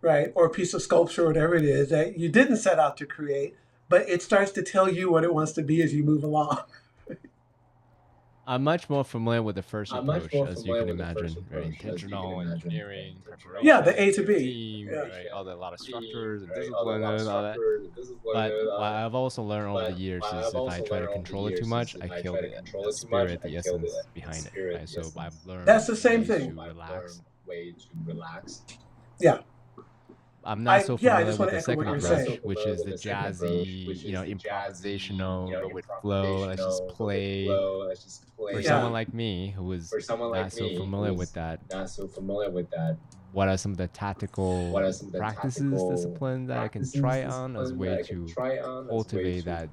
Speaker 2: right? Or a piece of sculpture, or whatever it is that you didn't set out to create, but it starts to tell you what it wants to be as you move along.
Speaker 1: I'm much more familiar with the first
Speaker 3: I'm much
Speaker 1: approach,
Speaker 3: more
Speaker 1: as you
Speaker 3: familiar
Speaker 1: can
Speaker 3: with the first
Speaker 1: imagine. Very
Speaker 3: approach, as you can
Speaker 1: intentional
Speaker 3: imagine.
Speaker 1: engineering,
Speaker 2: Yeah,
Speaker 1: preparation,
Speaker 2: the A to
Speaker 1: create a
Speaker 2: B.
Speaker 1: team,
Speaker 2: Yeah.
Speaker 1: right? All the a lot of structures and
Speaker 3: Right? All the
Speaker 1: discipline
Speaker 3: lot of
Speaker 1: and all that.
Speaker 3: structure, the discipline,
Speaker 1: But
Speaker 3: and all
Speaker 1: what
Speaker 3: that.
Speaker 1: I've also learned over the
Speaker 3: But
Speaker 1: years
Speaker 3: what
Speaker 1: is
Speaker 3: I've
Speaker 1: if I
Speaker 3: also
Speaker 1: try to
Speaker 3: learned over the
Speaker 1: control it too
Speaker 3: years is
Speaker 1: much,
Speaker 3: if
Speaker 1: I
Speaker 3: I
Speaker 1: kill
Speaker 3: try to
Speaker 1: the
Speaker 3: control it too much,
Speaker 1: spirit,
Speaker 3: I
Speaker 1: the
Speaker 3: kill
Speaker 1: essence
Speaker 3: the
Speaker 1: behind it,
Speaker 3: spirit,
Speaker 1: right?
Speaker 3: the
Speaker 1: So I've
Speaker 3: essence.
Speaker 2: That's
Speaker 1: learned
Speaker 2: the same
Speaker 1: ways
Speaker 2: thing.
Speaker 1: to
Speaker 3: I've
Speaker 1: relax.
Speaker 3: learned way to relax.
Speaker 2: Yeah.
Speaker 1: I'm not so
Speaker 2: I
Speaker 1: familiar
Speaker 2: just
Speaker 1: with
Speaker 2: want to
Speaker 1: the
Speaker 2: echo what
Speaker 1: second
Speaker 2: you're
Speaker 3: I'm not
Speaker 2: saying.
Speaker 3: so
Speaker 1: approach, which
Speaker 3: familiar
Speaker 1: is
Speaker 3: with
Speaker 1: the
Speaker 3: the second approach,
Speaker 1: jazzy,
Speaker 3: which is the jazzy,
Speaker 1: improvisational, go with flow. Let's just
Speaker 3: go with
Speaker 1: play.
Speaker 3: flow. Let's just
Speaker 1: For
Speaker 3: play.
Speaker 2: Yeah.
Speaker 1: someone like me who is
Speaker 3: For someone
Speaker 1: not
Speaker 3: like
Speaker 1: so
Speaker 3: me who
Speaker 1: familiar with
Speaker 3: is
Speaker 1: that,
Speaker 3: not so familiar with that,
Speaker 1: what are some of the
Speaker 3: what are
Speaker 1: tactical
Speaker 3: some of the
Speaker 1: practices,
Speaker 3: tactical
Speaker 1: disciplines that I can
Speaker 3: practices,
Speaker 1: try on as a
Speaker 3: disciplines that
Speaker 1: way
Speaker 3: I can
Speaker 1: to
Speaker 3: try on as a way
Speaker 1: cultivate
Speaker 3: to
Speaker 1: that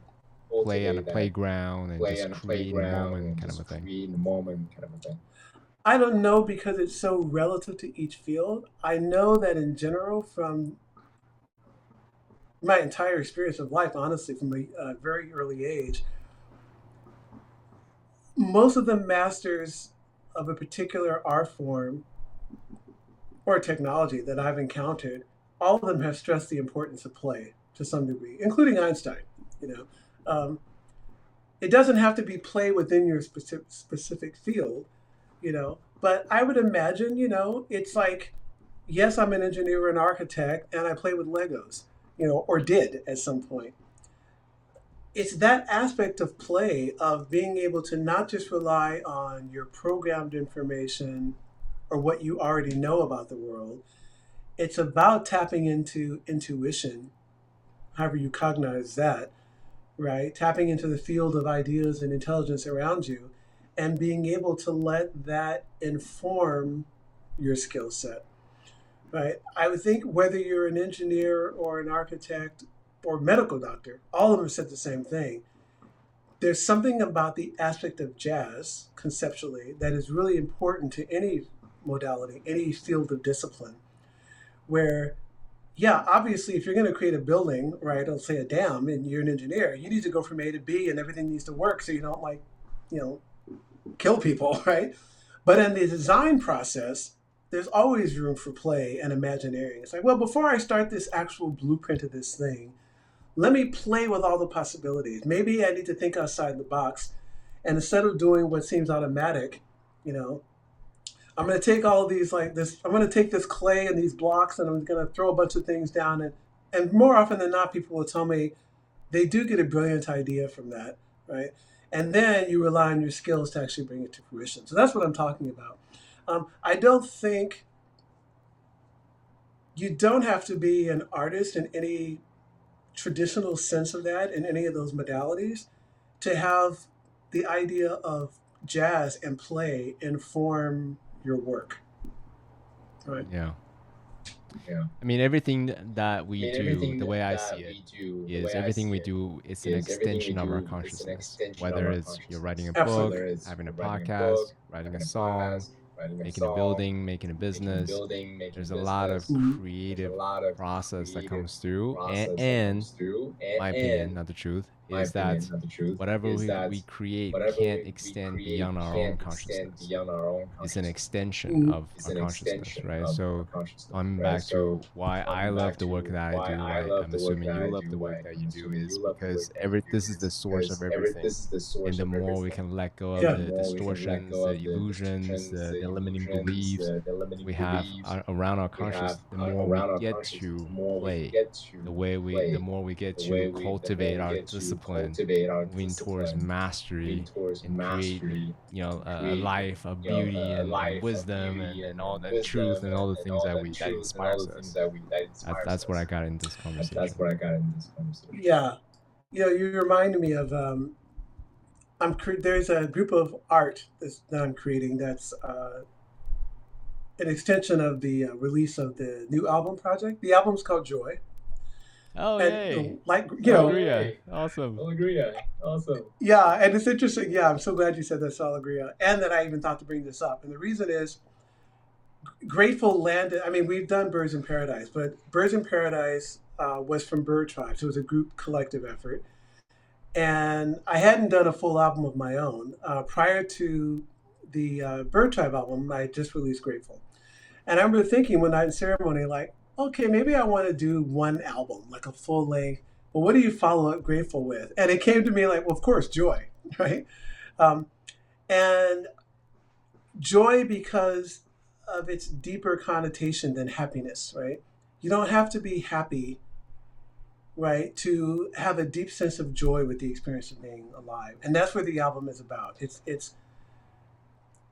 Speaker 1: play on a
Speaker 3: cultivate that
Speaker 1: playground and
Speaker 3: play
Speaker 1: just
Speaker 3: on a
Speaker 1: create in the
Speaker 3: playground
Speaker 1: moment
Speaker 3: and
Speaker 1: kind of a
Speaker 3: just
Speaker 1: thing?
Speaker 3: create in the moment kind of a thing?
Speaker 2: I don't know because it's so relative to each field. I know that in general, from my entire experience of life, honestly, from a very early age, most of the masters of a particular art form or technology that I've encountered, all of them have stressed the importance of play to some degree, including Einstein. You know, um, it doesn't have to be play within your specific field, but I would imagine, it's like, yes, I'm an engineer or an architect, and I play with Legos, or did at some point. It's that aspect of play of being able to not just rely on your programmed information or what you already know about the world. It's about tapping into intuition, however you cognize that, right? Tapping into the field of ideas and intelligence around you and being able to let that inform your skill set, right? I would think whether you're an engineer or an architect or medical doctor, all of them said the same thing. There's something about the aspect of jazz conceptually that is really important to any modality, any field of discipline, where, yeah, obviously, if you're going to create a building, right, let's say a dam, and you're an engineer, you need to go from A to B and everything needs to work so you don't, like, you know, kill people, right? But in the design process, there's always room for play and imagineering. It's like, well, before I start this actual blueprint of this thing, let me play with all the possibilities. Maybe I need to think outside the box. And instead of doing what seems automatic, you know, I'm going to take all these, like this, I'm going to take this clay and these blocks and I'm going to throw a bunch of things down. And more often than not, people will tell me they do get a brilliant idea from that, right? And then you rely on your skills to actually bring it to fruition. So that's what I'm talking about. I don't think you don't have to be an artist in any traditional sense of that, in any of those modalities, to have the idea of jazz and play inform your work, right?
Speaker 1: Yeah.
Speaker 3: Yeah.
Speaker 1: I mean, everything that
Speaker 3: I
Speaker 1: we
Speaker 3: mean,
Speaker 1: do,
Speaker 3: everything
Speaker 1: the way I see
Speaker 3: that
Speaker 1: it,
Speaker 3: we do, the
Speaker 1: is
Speaker 3: way I
Speaker 1: everything
Speaker 3: see
Speaker 1: we
Speaker 3: it,
Speaker 1: do is an
Speaker 3: is everything we
Speaker 1: extension of our
Speaker 3: do is an
Speaker 1: consciousness.
Speaker 3: extension of
Speaker 1: Whether
Speaker 3: our
Speaker 1: it's you're writing
Speaker 3: consciousness.
Speaker 1: a
Speaker 2: Absolutely.
Speaker 1: book,
Speaker 3: Whether it's
Speaker 1: having a
Speaker 3: writing a book,
Speaker 1: podcast, writing a
Speaker 3: having a
Speaker 1: song,
Speaker 3: podcast, writing a
Speaker 1: making a
Speaker 3: song,
Speaker 1: building, making a
Speaker 3: making a
Speaker 1: business,
Speaker 3: building, making a
Speaker 1: there's a lot of
Speaker 3: business.
Speaker 2: Mhm.
Speaker 3: There's a
Speaker 1: creative
Speaker 3: lot of
Speaker 1: process that
Speaker 3: creative
Speaker 1: comes through.
Speaker 3: process that
Speaker 1: And
Speaker 3: comes through.
Speaker 1: my opinion,
Speaker 3: And
Speaker 1: not the truth,
Speaker 3: my
Speaker 1: is
Speaker 3: opinion,
Speaker 1: that
Speaker 3: not the truth,
Speaker 1: whatever
Speaker 3: is
Speaker 1: we
Speaker 3: that
Speaker 1: create
Speaker 3: whatever
Speaker 1: can't
Speaker 3: we
Speaker 1: extend
Speaker 3: create
Speaker 1: beyond our own
Speaker 3: can't extend
Speaker 1: consciousness.
Speaker 3: beyond our own
Speaker 1: It's an
Speaker 3: consciousness.
Speaker 1: extension
Speaker 2: Mhm.
Speaker 1: of
Speaker 3: It's
Speaker 1: our
Speaker 3: an
Speaker 1: consciousness,
Speaker 3: extension
Speaker 1: right?
Speaker 3: of our
Speaker 1: So
Speaker 3: consciousness,
Speaker 1: coming
Speaker 3: right?
Speaker 1: back
Speaker 3: So
Speaker 1: to why I
Speaker 3: coming
Speaker 1: love
Speaker 3: back
Speaker 1: the work
Speaker 3: to
Speaker 1: that I
Speaker 3: why
Speaker 1: do,
Speaker 3: I
Speaker 1: right?
Speaker 3: love
Speaker 1: I'm
Speaker 3: the work
Speaker 1: assuming
Speaker 3: that
Speaker 1: you
Speaker 3: I
Speaker 1: love
Speaker 3: do,
Speaker 1: the work
Speaker 3: right?
Speaker 1: that
Speaker 3: I'm
Speaker 1: you do,
Speaker 3: assuming you
Speaker 1: is
Speaker 3: love the work
Speaker 1: because
Speaker 3: that you do,
Speaker 1: this is the
Speaker 3: is
Speaker 1: source of
Speaker 3: because
Speaker 1: everything.
Speaker 3: this is the
Speaker 1: And
Speaker 3: source
Speaker 1: the
Speaker 3: of
Speaker 1: more we
Speaker 3: everything.
Speaker 1: can let go of
Speaker 3: And
Speaker 2: Yeah.
Speaker 3: the
Speaker 1: the
Speaker 3: more we can let
Speaker 1: distortions,
Speaker 3: go
Speaker 1: the
Speaker 3: of the
Speaker 1: illusions,
Speaker 3: distortions,
Speaker 1: the
Speaker 3: the
Speaker 1: limiting
Speaker 3: illusions,
Speaker 1: beliefs
Speaker 3: the limiting
Speaker 1: we have
Speaker 3: beliefs
Speaker 1: around our
Speaker 3: we have
Speaker 1: conscious, the more we
Speaker 3: around our
Speaker 1: get
Speaker 3: conscious,
Speaker 1: to
Speaker 3: the more we
Speaker 1: play,
Speaker 3: get to
Speaker 1: the
Speaker 3: play,
Speaker 1: more we get to
Speaker 3: the more
Speaker 1: cultivate
Speaker 3: we
Speaker 1: our
Speaker 3: get to
Speaker 1: discipline,
Speaker 3: cultivate our
Speaker 1: moving towards
Speaker 3: discipline, moving
Speaker 1: mastery
Speaker 3: towards
Speaker 1: and create,
Speaker 3: mastery, and
Speaker 1: a
Speaker 3: create,
Speaker 1: life of beauty
Speaker 3: a
Speaker 1: and
Speaker 3: life of
Speaker 1: wisdom
Speaker 3: beauty
Speaker 1: and
Speaker 3: and
Speaker 1: all the truth
Speaker 3: wisdom
Speaker 1: and all the
Speaker 3: and
Speaker 1: things
Speaker 3: all that
Speaker 1: that
Speaker 3: truth and all
Speaker 1: inspires
Speaker 3: the things
Speaker 1: us.
Speaker 3: that inspires
Speaker 1: That's what I
Speaker 3: us.
Speaker 1: got in this
Speaker 3: That's
Speaker 1: conversation.
Speaker 3: what I got in this conversation.
Speaker 2: Yeah. You reminded me of there's a group of art that I'm creating that's an extension of the release of the new album project. The album's called Joy,
Speaker 1: Oh,
Speaker 2: and
Speaker 1: yay.
Speaker 3: Yay.
Speaker 1: Awesome.
Speaker 3: Allegria. Awesome.
Speaker 2: yeah, and it's interesting. Yeah, I'm so glad you said that, Salagria, and that I even thought to bring this up. And the reason is Grateful landed. I mean, we've done Birds in Paradise, but Birds in Paradise was from Bird Tribes. It was a group collective effort. And I hadn't done a full album of my own. Prior to the Bird Tribe album, I just released Grateful. And I remember thinking one night in ceremony, like, okay, maybe I want to do one album, like a full length. But what do you follow up Grateful with? And it came to me like, well, of course, Joy, right? Um, And joy because of its deeper connotation than happiness, right? You don't have to be happy, right, to have a deep sense of joy with the experience of being alive. And that's what the album is about.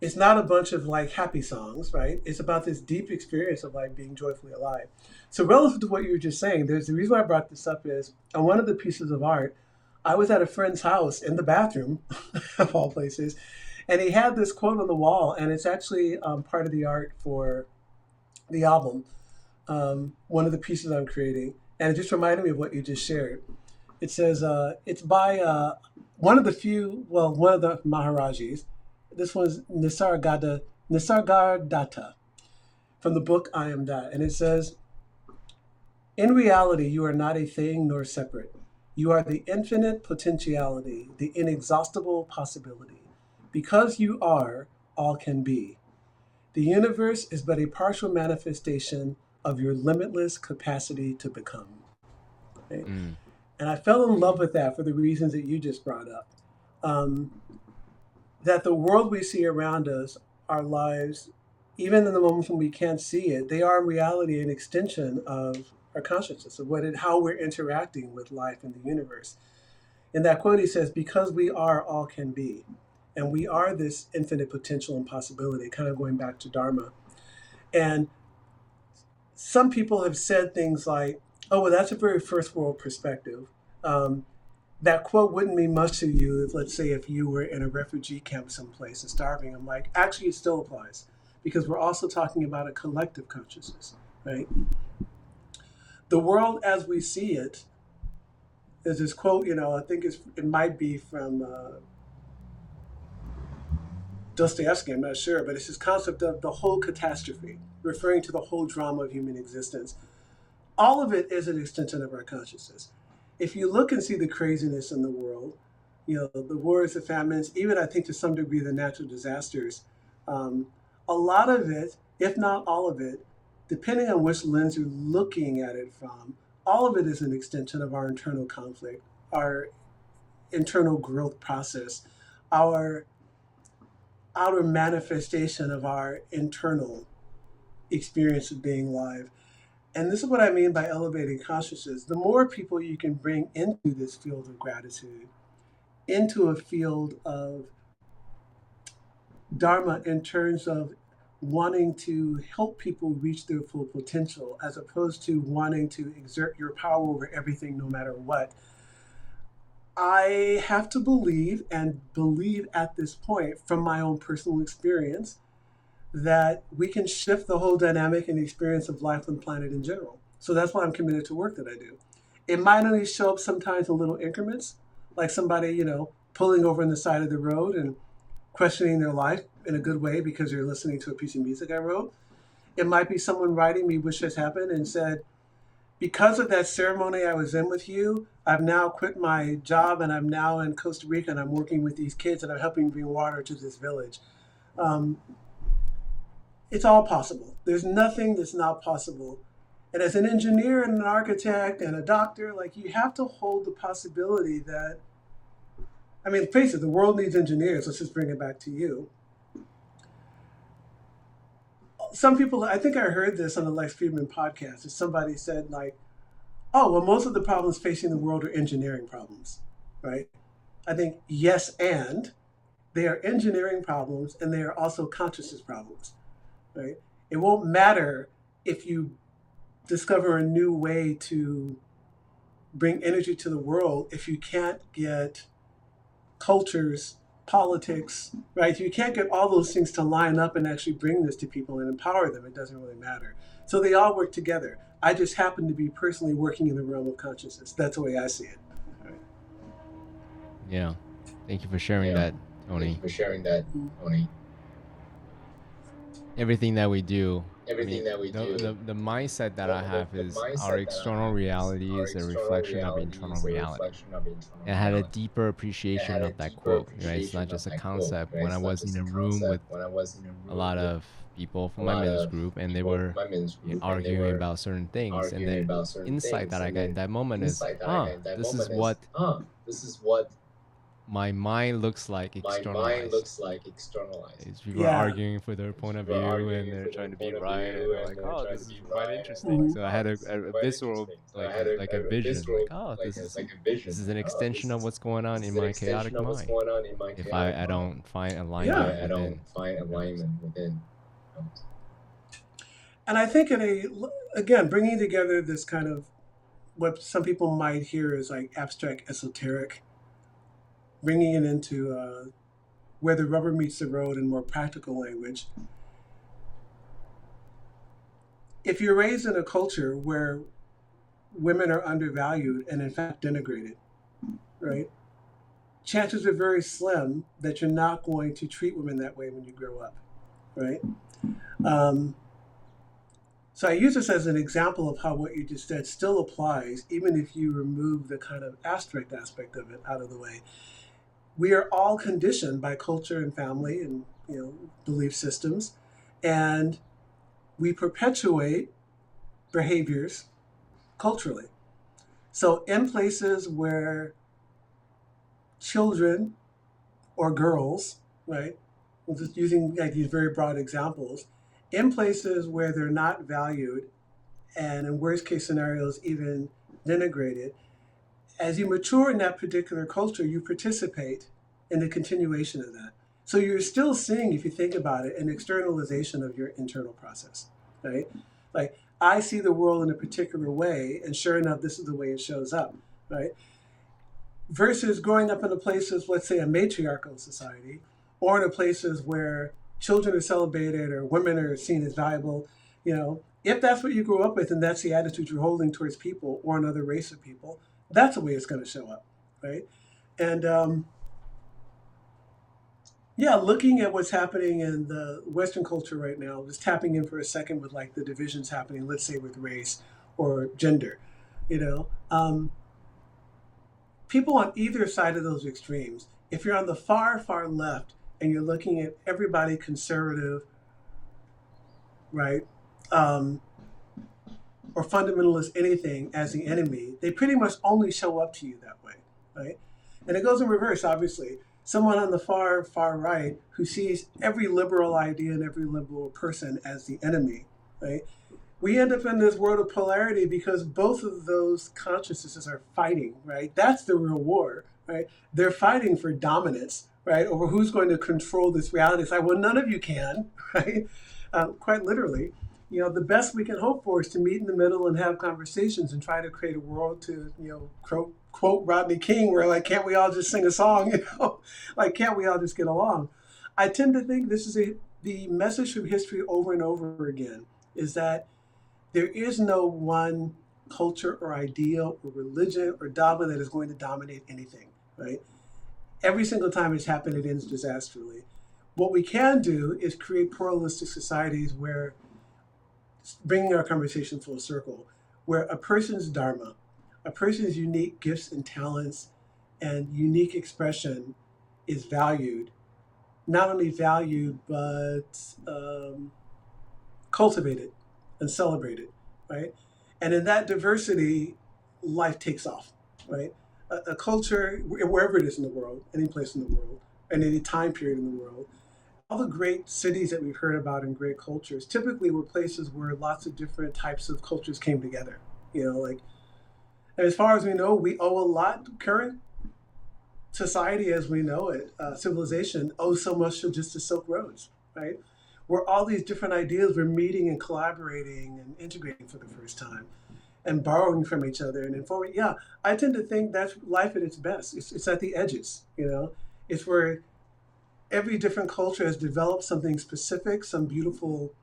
Speaker 2: It's not a bunch of like happy songs, right? It's about this deep experience of like being joyfully alive. So relative to what you were just saying, there's the reason why I brought this up is on one of the pieces of art, I was at a friend's house in the bathroom, of all places, and he had this quote on the wall, and it's actually part of the art for the album, one of the pieces I'm creating, and it just reminded me of what you just shared. It says it's by one of the few, well, one of the Maharajis. This was Nisargadatta from the book I Am That, and it says, "In reality, you are not a thing nor separate. You are the infinite potentiality, the inexhaustible possibility. Because you are, all can be. The universe is but a partial manifestation of your limitless capacity to become." Right? And I fell in love with that for the reasons that you just brought up. That the world we see around us, our lives, even in the moments when we can't see it, they are in reality an extension of our consciousness, of how we're interacting with life and the universe. In that quote, he says, "Because we are, all can be." And we are this infinite potential and possibility, kind of going back to Dharma. And some people have said things like, "Oh, well, that's a very first world perspective." That quote wouldn't mean much to you if, let's say, if you were in a refugee camp someplace and starving. I'm like, actually, it still applies because we're also talking about a collective consciousness, right? The world as we see it, there's this quote, I think it might be from Dostoevsky, I'm not sure, but it's this concept of the whole catastrophe, referring to the whole drama of human existence. All of it is an extension of our consciousness. If you look and see the craziness in the world, the wars, the famines, even I think to some degree the natural disasters, a lot of it, if not all of it, depending on which lens you're looking at it from, all of it is an extension of our internal conflict, our internal growth process, our outer manifestation of our internal experience of being alive. And this is what I mean by elevating consciousness. The more people you can bring into this field of gratitude, into a field of Dharma in terms of wanting to help people reach their full potential, as opposed to wanting to exert your power over everything no matter what. I have to believe at this point from my own personal experience that we can shift the whole dynamic and experience of life on the planet in general. So that's why I'm committed to work that I do. It might only show up sometimes in little increments, like somebody, pulling over on the side of the road and questioning their life in a good way because they're listening to a piece of music I wrote. It might be someone writing me wish this happened and said, "Because of that ceremony I was in with you, I've now quit my job and I'm now in Costa Rica and I'm working with these kids and I'm helping bring water to this village." It's all possible. There's nothing that's not possible. And as an engineer and an architect and a doctor, like, you have to hold the possibility that, face it, the world needs engineers. Let's just bring it back to you. Some people, I think I heard this on the Lex Friedman podcast, somebody said like, "Oh, well, most of the problems facing the world are engineering problems," right? I think yes, and they are engineering problems and they are also consciousness problems, right? It won't matter if you discover a new way to bring energy to the world if you can't get cultures, politics, right? You can't get all those things to line up and actually bring this to people and empower them. It doesn't really matter. So they all work together. I just happen to be personally working in the realm of consciousness. That's the way I see it. Right.
Speaker 1: Yeah. Thank you for sharing that, Tony. Everything that we do, the mindset that I have is our external reality is a reflection of internal reality. And I had a deeper appreciation of that quote, right? It's not just a concept. When I was in a room with a lot of people from my men's group and they were arguing about certain things, and the insight that I got in that moment is, this is what my mind looks like externalized. Is people are
Speaker 2: Yeah.
Speaker 1: arguing for their point of view and they're trying to be right, and they're like, oh, this is quite interesting. So I had a visceral, like a vision, like, oh, this is an extension of what's going on in my chaotic mind if I don't find alignment within,
Speaker 2: And I think again, bringing together this kind of what some people might hear as like abstract esoteric, bringing it into where the rubber meets the road in more practical language. If you're raised in a culture where women are undervalued and in fact denigrated, right? Chances are very slim that you're not going to treat women that way when you grow up, right? So I use this as an example of how what you just said still applies, even if you remove the kind of abstract aspect of it out of the way. We are all conditioned by culture and family and belief systems, and we perpetuate behaviors culturally. So in places where children or girls, right, I'm just using like these very broad examples, in places where they're not valued and in worst case scenarios even denigrated, as you mature in that particular culture, you participate in the continuation of that. So you're still seeing, if you think about it, an externalization of your internal process, right? Like, I see the world in a particular way, and sure enough, this is the way it shows up, right? Versus growing up in the places, let's say a matriarchal society, or in the places where children are celebrated or women are seen as valuable, if that's what you grew up with and that's the attitude you're holding towards people or another race of people, that's the way it's going to show up, right? And looking at what's happening in the Western culture right now, just tapping in for a second with like the divisions happening, let's say with race or gender, people on either side of those extremes, if you're on the far, far left and you're looking at everybody conservative, right, or fundamentalist anything as the enemy, they pretty much only show up to you that way, right? And it goes in reverse, obviously. Someone on the far, far right who sees every liberal idea and every liberal person as the enemy, right? We end up in this world of polarity because both of those consciousnesses are fighting, right? That's the real war, right? They're fighting for dominance, right? Over who's going to control this reality. It's like, well, none of you can, right? Quite literally. The best we can hope for is to meet in the middle and have conversations and try to create a world to, quote Rodney King, where like, can't we all just sing a song? Like, can't we all just get along? I tend to think this is the message from history over and over again, is that there is no one culture or idea or religion or dogma that is going to dominate anything, right? Every single time it's happened, it ends disastrously. What we can do is create pluralistic societies where, bringing our conversation full circle, where a person's dharma, a person's unique gifts and talents and unique expression is valued, not only valued, but cultivated and celebrated, right? And in that diversity, life takes off, right? A culture, wherever it is in the world, any place in the world, and any time period in the world, all the great cities that we've heard about and great cultures typically were places where lots of different types of cultures came together. And as far as we know, we owe a lot. Current society as we know it, civilization, owes so much to just the Silk Roads, right? Where all these different ideas were meeting and collaborating and integrating for the first time and borrowing from each other and informing. Yeah, I tend to think that's life at its best. It's at the edges, It's where every different culture has developed something specific, some beautiful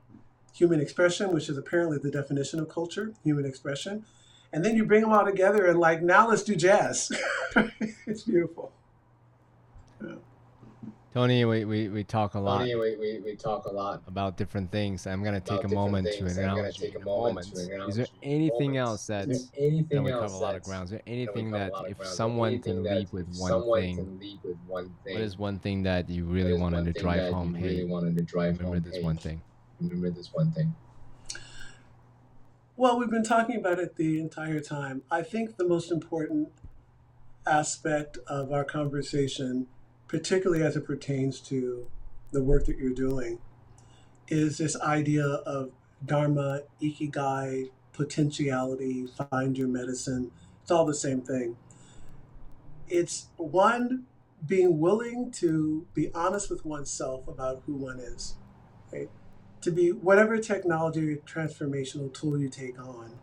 Speaker 2: human expression, which is apparently the definition of culture, human expression. And then you bring them all together and like, now let's do jazz. It's beautiful. Yeah.
Speaker 1: Tony, we talk a lot about different things. I'm going to take a moment to acknowledge you in a moment. Is there anything else that, we cover a lot of grounds, is there anything that if someone can leave with one thing, what is one thing that you really wanted to drive home? Hey, remember this one thing.
Speaker 2: Well, we've been talking about it the entire time. I think the most important aspect of our conversation, particularly as it pertains to the work that you're doing, is this idea of dharma, ikigai, potentiality, find your medicine. It's all the same thing. It's one, being willing to be honest with oneself about who one is, right? To be whatever technology or transformational tool you take on,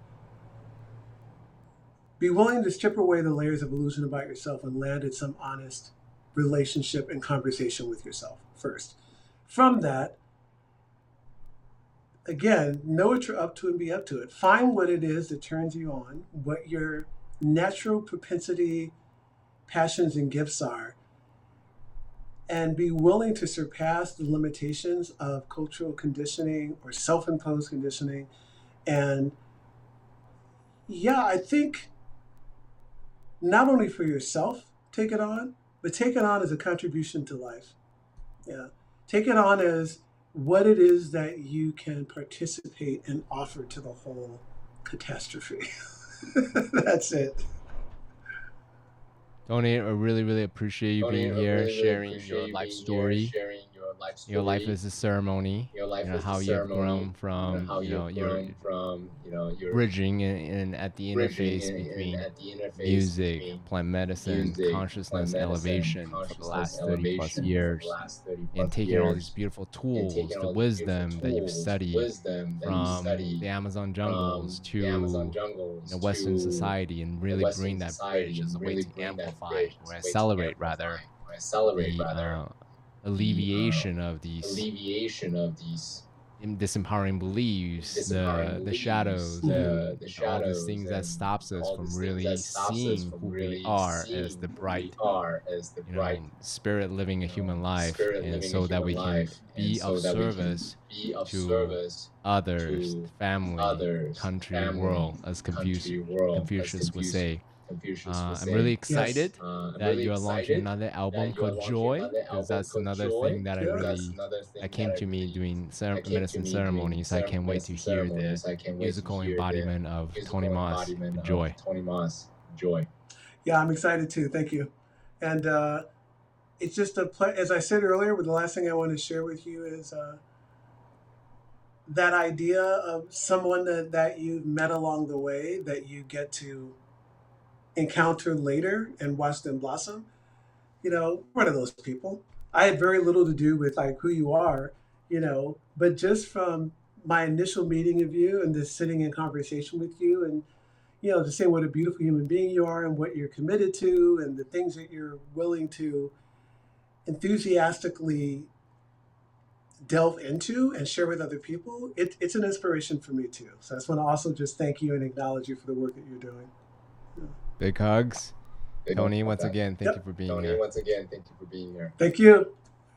Speaker 2: be willing to strip away the layers of illusion about yourself and land in some honest relationship and conversation with yourself first. From that, again, know what you're up to and be up to it. Find what it is that turns you on, what your natural propensity, passions, and gifts are, and be willing to surpass the limitations of cultural conditioning or self-imposed conditioning. And yeah, I think not only for yourself, take it on, but take it on as a contribution to life. Yeah. Take it on as what it is that you can participate and offer to the whole catastrophe. That's it.
Speaker 1: Tony, I really, really appreciate you being here, sharing your life story. Your life is a ceremony. How you have grown from, your bridging and at the interface between music, plant medicine, consciousness elevation for the last 30 plus years, and taking all these beautiful tools, the wisdom that you've studied from the Amazon jungles to Western society, and really bring that bridge as a way to amplify or accelerate rather the alleviation of these disempowering beliefs, the shadows, and all these things that stops us from really seeing who we are as the bright, spirit living a human life, and so that we can be of service to others, family, country, world, as Confucius would say. I'm really excited that you are launching another album called Joy, because that's another thing that that came to me doing medicine ceremonies. I can't wait to hear the musical embodiment of Tony Moss with Joy.
Speaker 2: Yeah, I'm excited too. Thank you. And it's just as I said earlier, the last thing I want to share with you is that idea of someone that you've met along the way that you get to encounter later and watch them blossom. One of those people. I had very little to do with like who you are, but just from my initial meeting of you and just sitting in conversation with you and, just saying what a beautiful human being you are and what you're committed to and the things that you're willing to enthusiastically delve into and share with other people, it's an inspiration for me too. So I just want to also just thank you and acknowledge you for the work that you're doing. Yeah.
Speaker 1: Big hugs. Tony, once again, thank you for being here.
Speaker 2: Thank you.